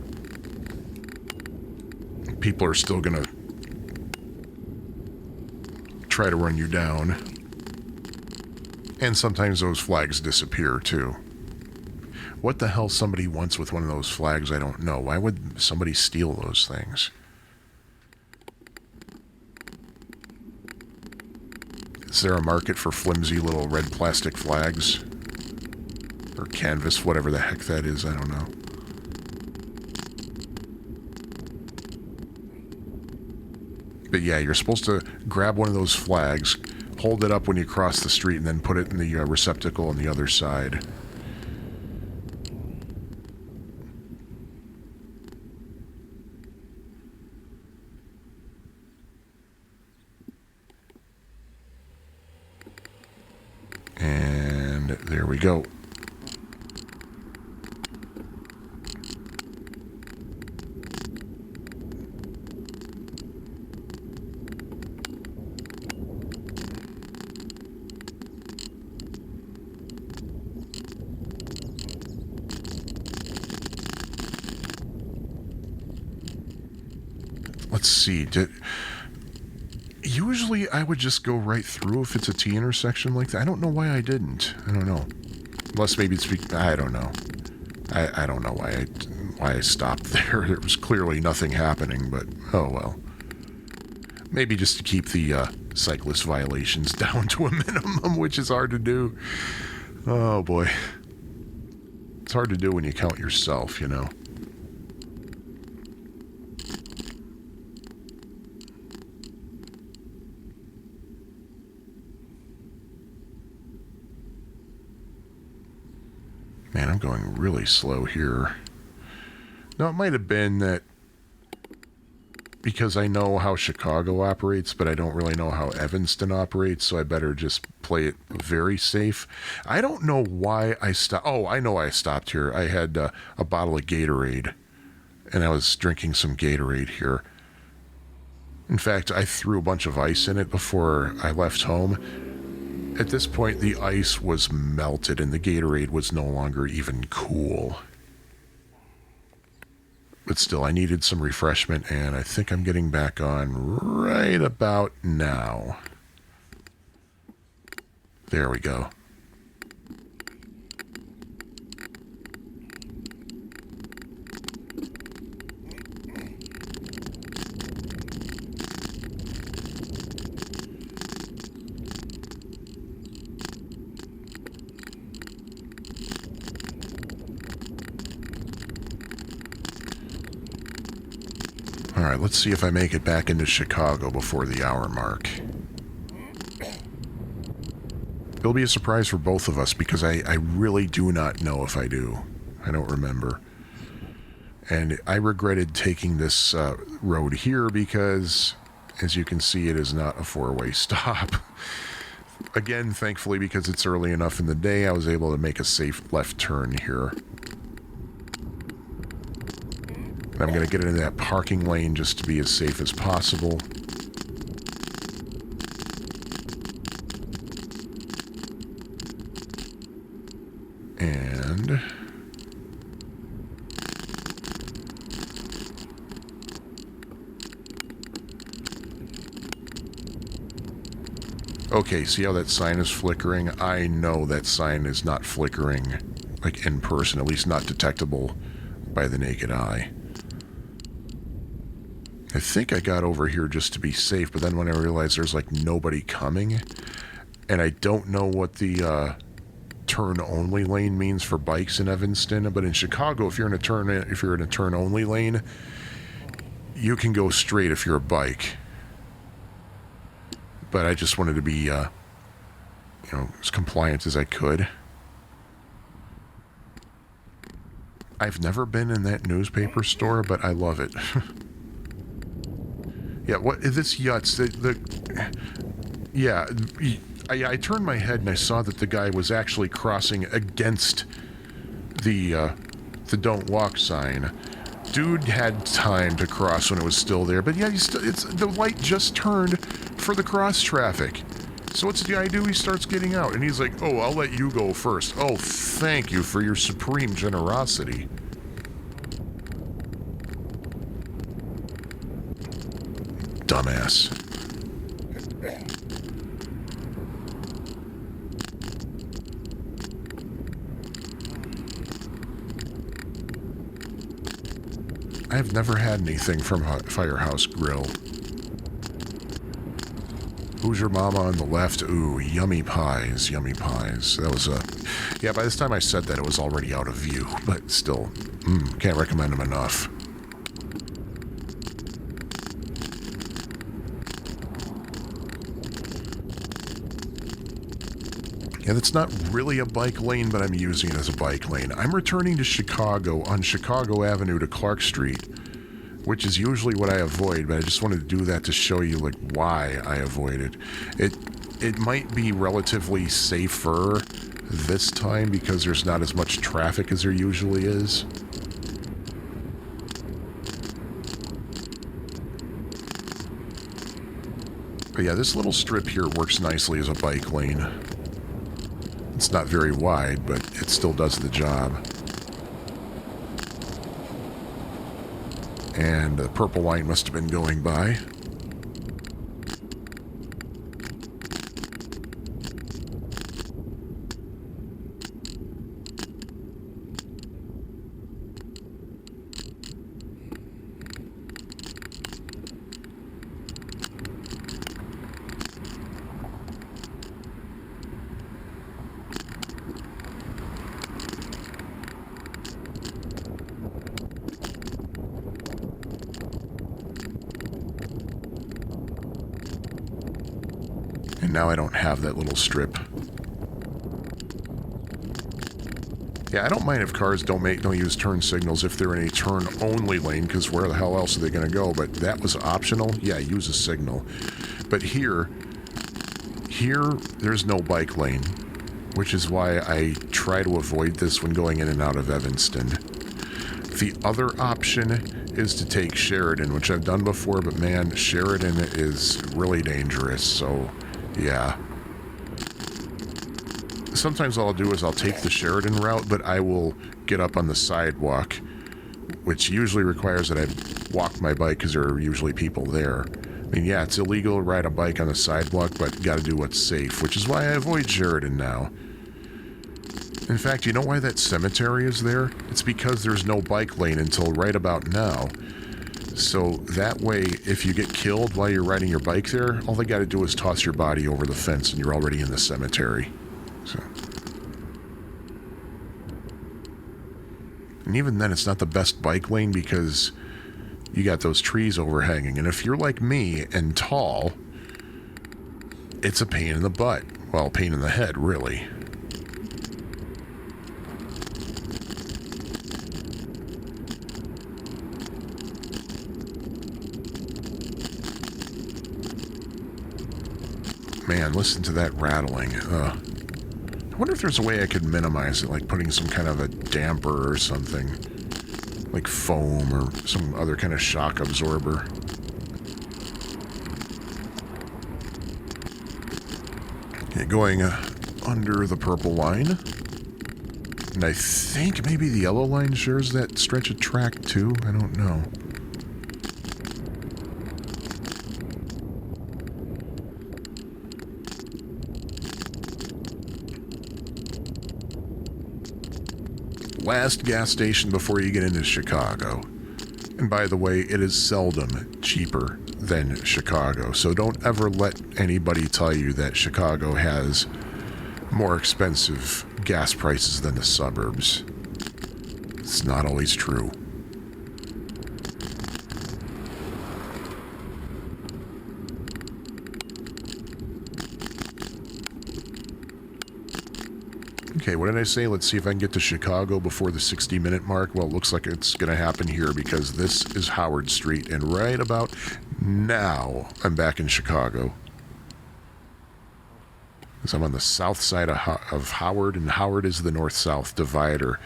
People are still going to try to run you down. And sometimes those flags disappear, too. What the hell somebody wants with one of those flags, I don't know. Why would somebody steal those things? Is there a market for flimsy little red plastic flags? Or canvas, whatever the heck that is, I don't know. But yeah, you're supposed to grab one of those flags, hold it up when you cross the street, and then put it in the receptacle on the other side. And there we go. Let's see. Usually I would just go right through if it's a T intersection like that. I don't know why I didn't. I don't know. Unless maybe it's... I don't know. I don't know why I stopped there. There was clearly nothing happening, but oh well. Maybe just to keep the cyclist violations down to a minimum, which is hard to do. Oh boy. It's hard to do when you count yourself, you know. Man, I'm going really slow here. Now, it might have been that because I know how Chicago operates, but I don't really know how Evanston operates, so I better just play it very safe. I don't know why I stopped. Oh, I know I stopped here. I had a bottle of Gatorade, and I was drinking some Gatorade here. In fact, I threw a bunch of ice in it before I left home. At this point, the ice was melted, and the Gatorade was no longer even cool. But still, I needed some refreshment, and I think I'm getting back on right about now. There we go. All right, let's see if I make it back into Chicago before the hour mark. It'll be a surprise for both of us because I really do not know if I do. I don't remember. And I regretted taking this road here because, as you can see, it is not a four-way stop. Again, thankfully, because it's early enough in the day, I was able to make a safe left turn here. I'm going to get into that parking lane just to be as safe as possible. And... okay, see how that sign is flickering? I know that sign is not flickering, like in person, at least not detectable by the naked eye. I think I got over here just to be safe, but then when I realized there's like nobody coming, and I don't know what the turn-only lane means for bikes in Evanston, but in Chicago, if you're in a turn-only lane, you can go straight if you're a bike. But I just wanted to be, as compliant as I could. I've never been in that newspaper store, but I love it. Yeah, what this Yutz? I turned my head and I saw that the guy was actually crossing against the "Don't Walk" sign. Dude had time to cross when it was still there, but yeah, the light just turned for the cross traffic. So what's the guy do? He starts getting out, and he's like, "Oh, I'll let you go first." Oh, thank you for your supreme generosity. Dumbass. I've never had anything from Firehouse Grill. Who's your mama on the left? Ooh, yummy pies, yummy pies. That was yeah, by this time I said that, it was already out of view, but still, can't recommend them enough. Yeah, that's not really a bike lane, but I'm using it as a bike lane. I'm returning to Chicago on Chicago Avenue to Clark Street, which is usually what I avoid, but I just wanted to do that to show you like why I avoid it. It might be relatively safer this time because there's not as much traffic as there usually is. But yeah, this little strip here works nicely as a bike lane. It's not very wide, but it still does the job. And the purple line must have been going by. And now I don't have that little strip. Yeah, I don't mind if cars don't use turn signals if they're in a turn-only lane, because where the hell else are they going to go? But that was optional. Yeah, use a signal. But here, there's no bike lane, which is why I try to avoid this when going in and out of Evanston. The other option is to take Sheridan, which I've done before, but man, Sheridan is really dangerous, so yeah. Sometimes all I'll do is I'll take the Sheridan route, but I will get up on the sidewalk, which usually requires that I walk my bike because there are usually people there. I mean, yeah, it's illegal to ride a bike on the sidewalk, but gotta do what's safe, which is why I avoid Sheridan now. In fact, you know why that cemetery is there? It's because there's no bike lane until right about now. So that way, if you get killed while you're riding your bike there, all they gotta do is toss your body over the fence and you're already in the cemetery. So. And even then, it's not the best bike lane because you got those trees overhanging. And if you're like me and tall, it's a pain in the butt. Well, pain in the head, really. Man, listen to that rattling. I wonder if there's a way I could minimize it, like putting some kind of a damper or something. Like foam or some other kind of shock absorber. Okay, going under the purple line. And I think maybe the yellow line shares that stretch of track too. I don't know. Last gas station before you get into Chicago. And by the way, it is seldom cheaper than Chicago, so don't ever let anybody tell you that Chicago has more expensive gas prices than the suburbs. It's not always true. Okay, what did I say? Let's see if I can get to Chicago before the 60-minute mark. Well, it looks like it's going to happen here because this is Howard Street, and right about now, I'm back in Chicago. Because I'm on the south side of Howard, and Howard is the north-south divider.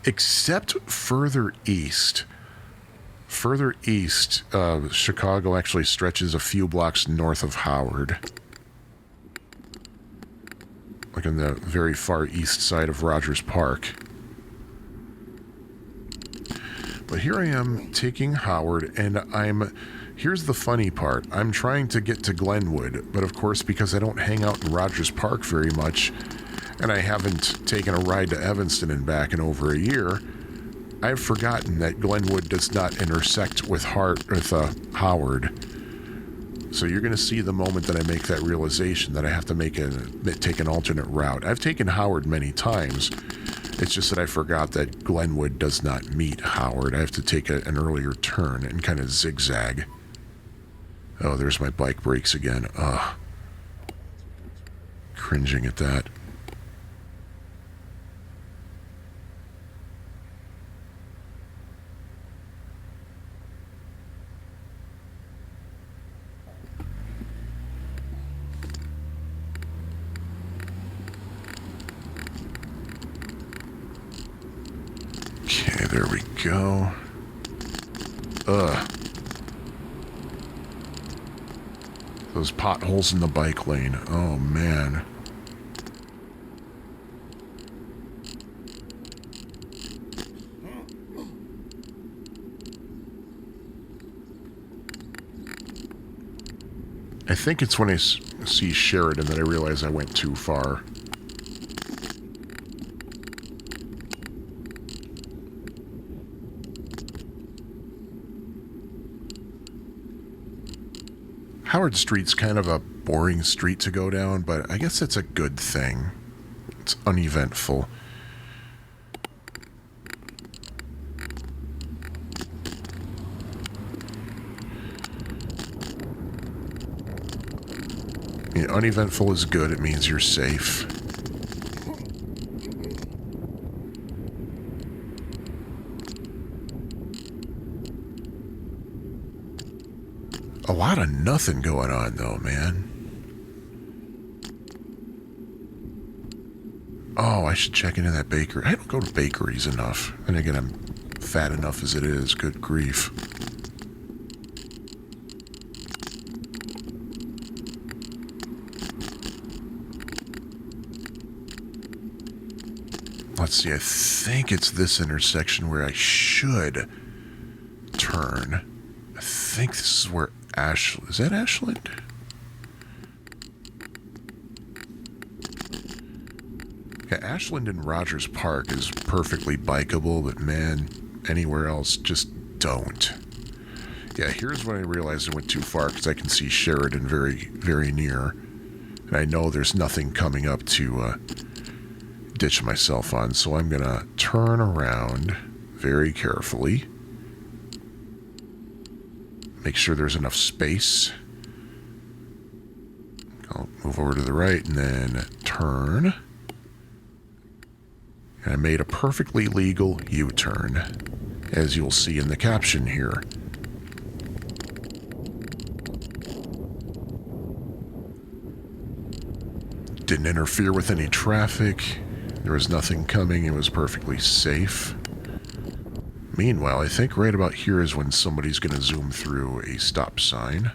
Except further east. Further east, Chicago actually stretches a few blocks north of Howard. Like on the very far east side of Rogers Park. But here I am taking Howard, and here's the funny part. I'm trying to get to Glenwood, but of course, because I don't hang out in Rogers Park very much, and I haven't taken a ride to Evanston and back in over a year, I've forgotten that Glenwood does not intersect with Howard. So you're going to see the moment that I make that realization that I have to take an alternate route. I've taken Howard many times. It's just that I forgot that Glenwood does not meet Howard. I have to take an earlier turn and kind of zigzag. Oh, there's my bike brakes again. Ugh. Cringing at that. Okay, there we go. Ugh. Those potholes in the bike lane. Oh, man. I think it's when I see Sheridan that I realize I went too far. Howard Street's kind of a boring street to go down, but I guess that's a good thing. It's uneventful. uneventful is good. It means you're safe. A lot of nothing going on, though, man. Oh, I should check into that bakery. I don't go to bakeries enough. And again, I'm fat enough as it is. Good grief. Let's see, I think it's this intersection where I should turn. I think this is where is that Ashland? Yeah, Ashland and Rogers Park is perfectly bikeable, but man, anywhere else, just don't. Yeah, here's when I realized I went too far, because I can see Sheridan very, very near. And I know there's nothing coming up to ditch myself on, so I'm going to turn around very carefully. Make sure there's enough space. I'll move over to the right and then turn. And I made a perfectly legal U-turn, as you'll see in the caption here. Didn't interfere with any traffic. There was nothing coming. It was perfectly safe. Meanwhile, I think right about here is when somebody's going to zoom through a stop sign.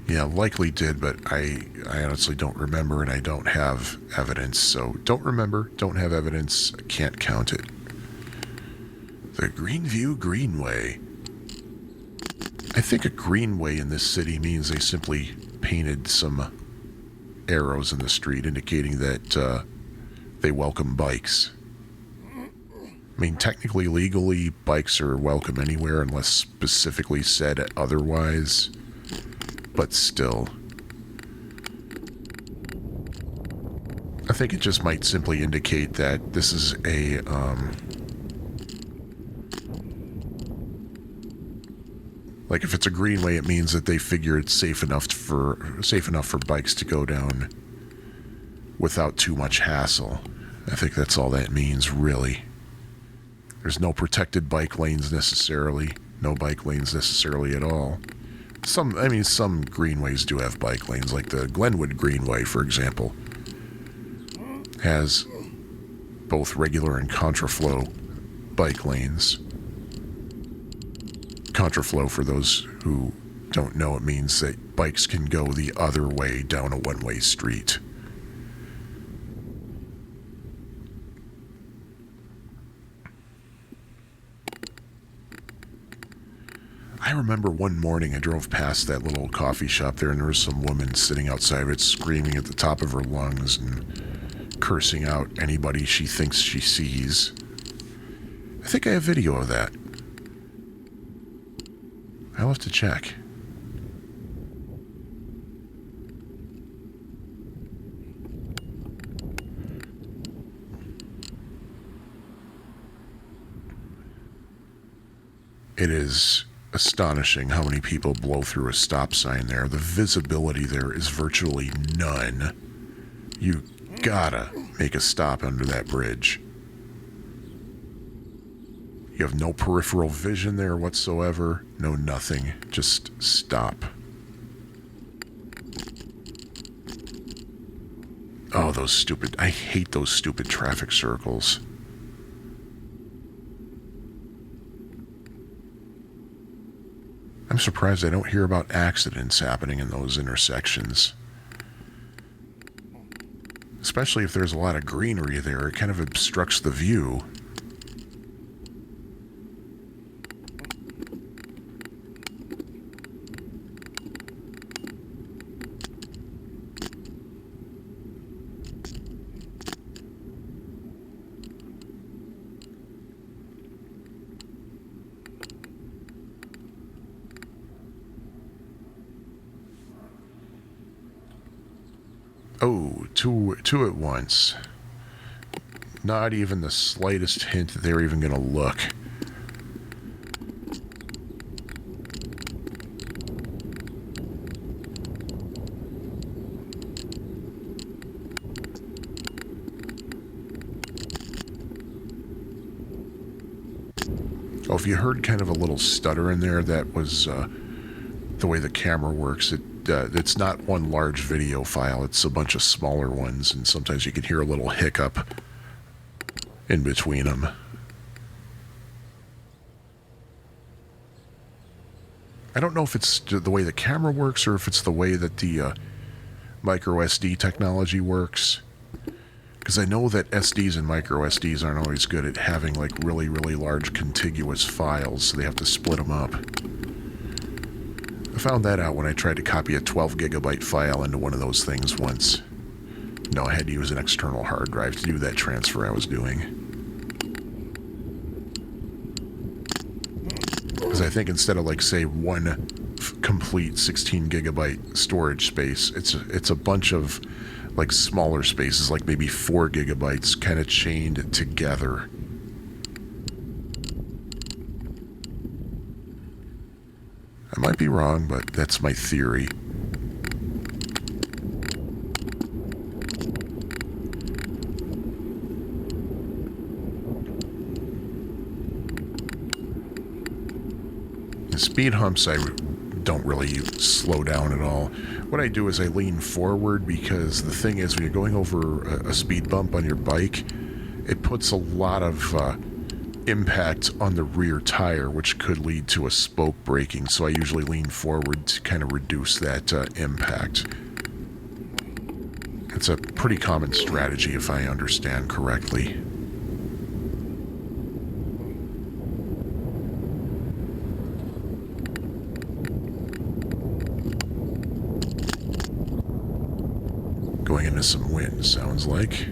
Yeah, likely did, but I honestly don't remember, and I don't have evidence. So don't remember, don't have evidence, can't count it. The Greenview Greenway. I think a greenway in this city means they simply painted some arrows in the street indicating that they welcome bikes. I mean, technically, legally, bikes are welcome anywhere unless specifically said otherwise. But still, I think it just might simply indicate that this is a, like if it's a greenway, it means that they figure it's safe enough for bikes to go down without too much hassle. I think that's all that means, really. There's no protected bike lanes necessarily, no bike lanes necessarily at all. Some greenways do have bike lanes, like the Glenwood Greenway, for example, has both regular and contraflow bike lanes. Contraflow, for those who don't know, it means that bikes can go the other way down a one-way street. I remember one morning I drove past that little coffee shop there, and there was some woman sitting outside of it screaming at the top of her lungs and cursing out anybody she thinks she sees. I think I have video of that. I'll have to check. It is astonishing how many people blow through a stop sign there. The visibility there is virtually none. You gotta make a stop under that bridge. You have no peripheral vision there whatsoever. No nothing. Just stop. Oh, I hate those stupid traffic circles. I'm surprised I don't hear about accidents happening in those intersections. Especially if there's a lot of greenery there, it kind of obstructs the view. Oh, two at once. Not even the slightest hint that they're even going to look. if you heard kind of a little stutter in there, that was the way the camera works. It's not one large video file, it's a bunch of smaller ones, and sometimes you can hear a little hiccup in between them. I don't know if it's the way the camera works or if it's the way that the micro SD technology works. Because I know that SDs and micro SDs aren't always good at having like really, really large contiguous files, so they have to split them up. I found that out when I tried to copy a 12 gigabyte file into one of those things once. No, I had to use an external hard drive to do that transfer I was doing. Because I think instead of like say one complete 16 gigabyte storage space, it's a bunch of like smaller spaces, like maybe 4 gigabytes kind of chained together. I might be wrong, but that's my theory. The speed humps, I don't really slow down at all. What I do is I lean forward, because the thing is, when you're going over a speed bump on your bike, it puts a lot of impact on the rear tire, which could lead to a spoke breaking, so I usually lean forward to kind of reduce that impact. It's a pretty common strategy if I understand correctly. Going into some wind, sounds like.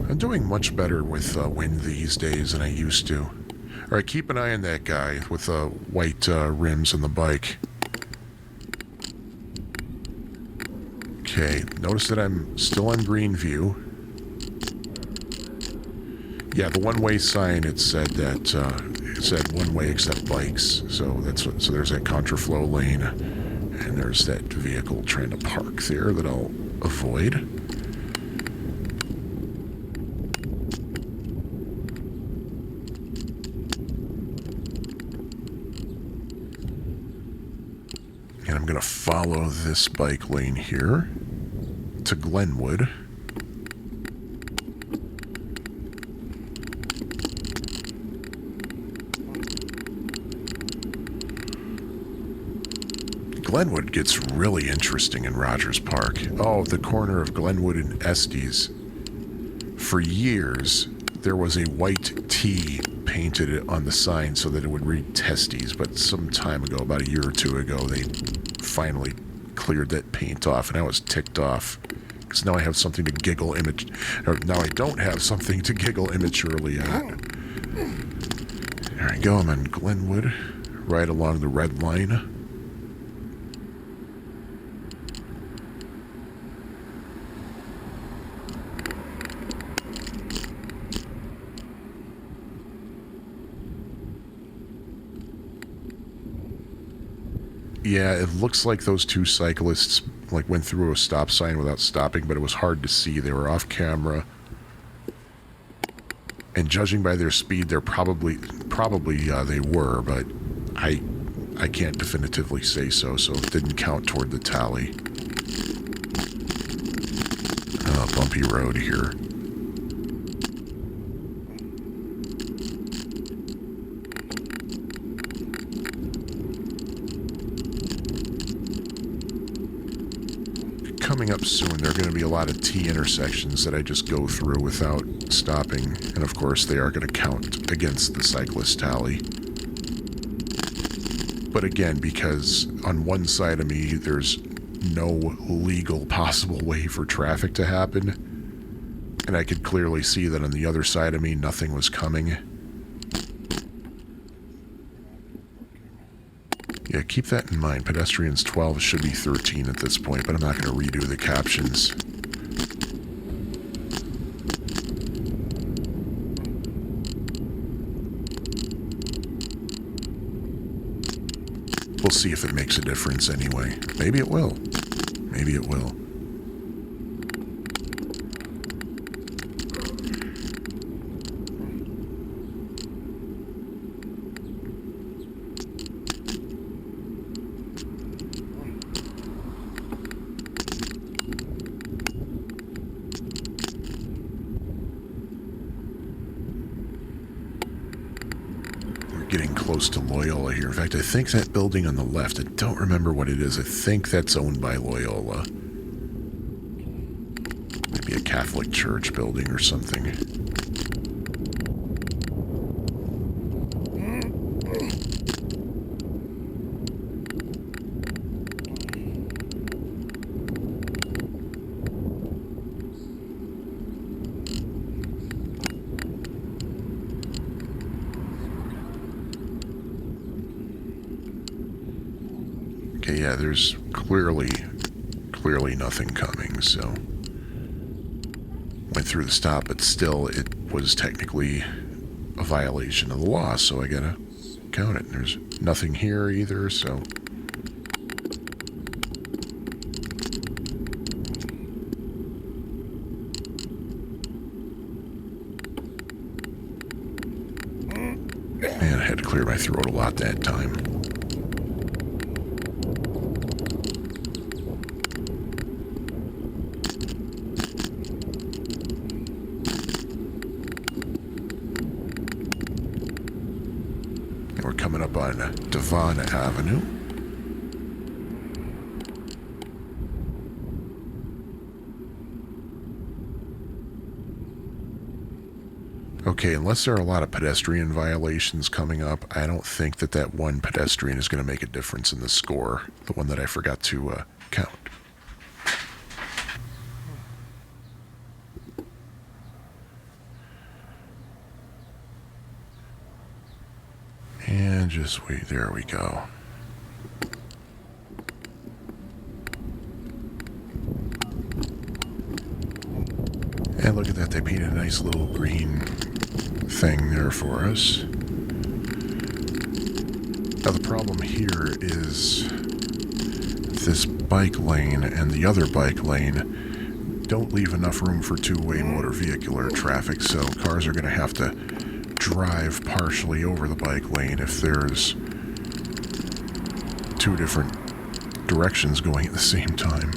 I'm doing much better with wind these days than I used to. Alright, keep an eye on that guy with white rims on the bike. Okay, notice that I'm still on green view. Yeah, the one-way sign, it said that it said one way except bikes. So so there's that contraflow lane, and there's that vehicle trying to park there that I'll avoid. And I'm going to follow this bike lane here to Glenwood. Glenwood gets really interesting in Rogers Park. Oh, the corner of Glenwood and Estes. For years, there was a white T painted on the sign so that it would read Testes, but some time ago, about a year or two ago, they finally cleared that paint off, and I was ticked off. Because now I have something to giggle now I don't have something to giggle immaturely at. There I go, I'm on Glenwood, right along the red line. Yeah, it looks like those two cyclists went through a stop sign without stopping, but it was hard to see. They were off camera. And judging by their speed, they're probably they were, but I can't definitively say so it didn't count toward the tally. Bumpy road here. Coming up soon, there are going to be a lot of T intersections that I just go through without stopping, and of course they are going to count against the cyclist tally. But again, because on one side of me there's no legal possible way for traffic to happen, and I could clearly see that on the other side of me nothing was coming. Yeah, keep that in mind. Pedestrians 12 should be 13 at this point, but I'm not going to redo the captions. We'll see if it makes a difference anyway. Maybe it will. Maybe it will. close to Loyola here. In fact, I think that building on the left, I don't remember what it is. I think that's owned by Loyola. Maybe a Catholic church building or something. Okay, yeah, there's clearly nothing coming, so went through the stop, but still it was technically a violation of the law, so I gotta count it. There's nothing here either, so man, I had to clear my throat a lot that time. We're coming up on Devon Avenue. Okay, unless there are a lot of pedestrian violations coming up, I don't think that one pedestrian is going to make a difference in the score, the one that I forgot to count. And just wait, there we go. And look at that, they painted a nice little green thing there for us. Now the problem here is this bike lane and the other bike lane don't leave enough room for two-way motor vehicular traffic, so cars are going to have to drive partially over the bike lane if there's two different directions going at the same time.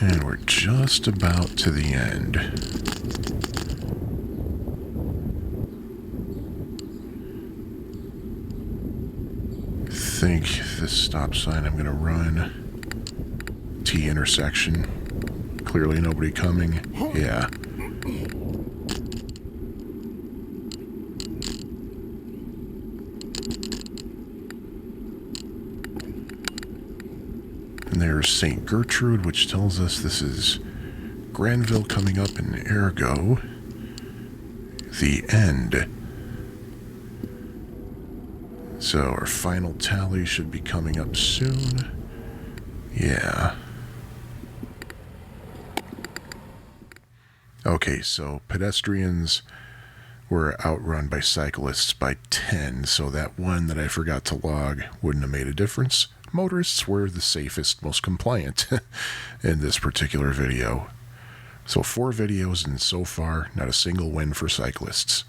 And we're just about to the end. I think this stop sign I'm going to run. T intersection. Clearly nobody coming. Yeah. And there's St. Gertrude, which tells us this is Granville coming up, and ergo the end. So our final tally should be coming up soon. Yeah. Okay, so pedestrians were outrun by cyclists by 10, so that one that I forgot to log wouldn't have made a difference. Motorists were the safest, most compliant in this particular video. So 4 videos, and so far, not a single win for cyclists.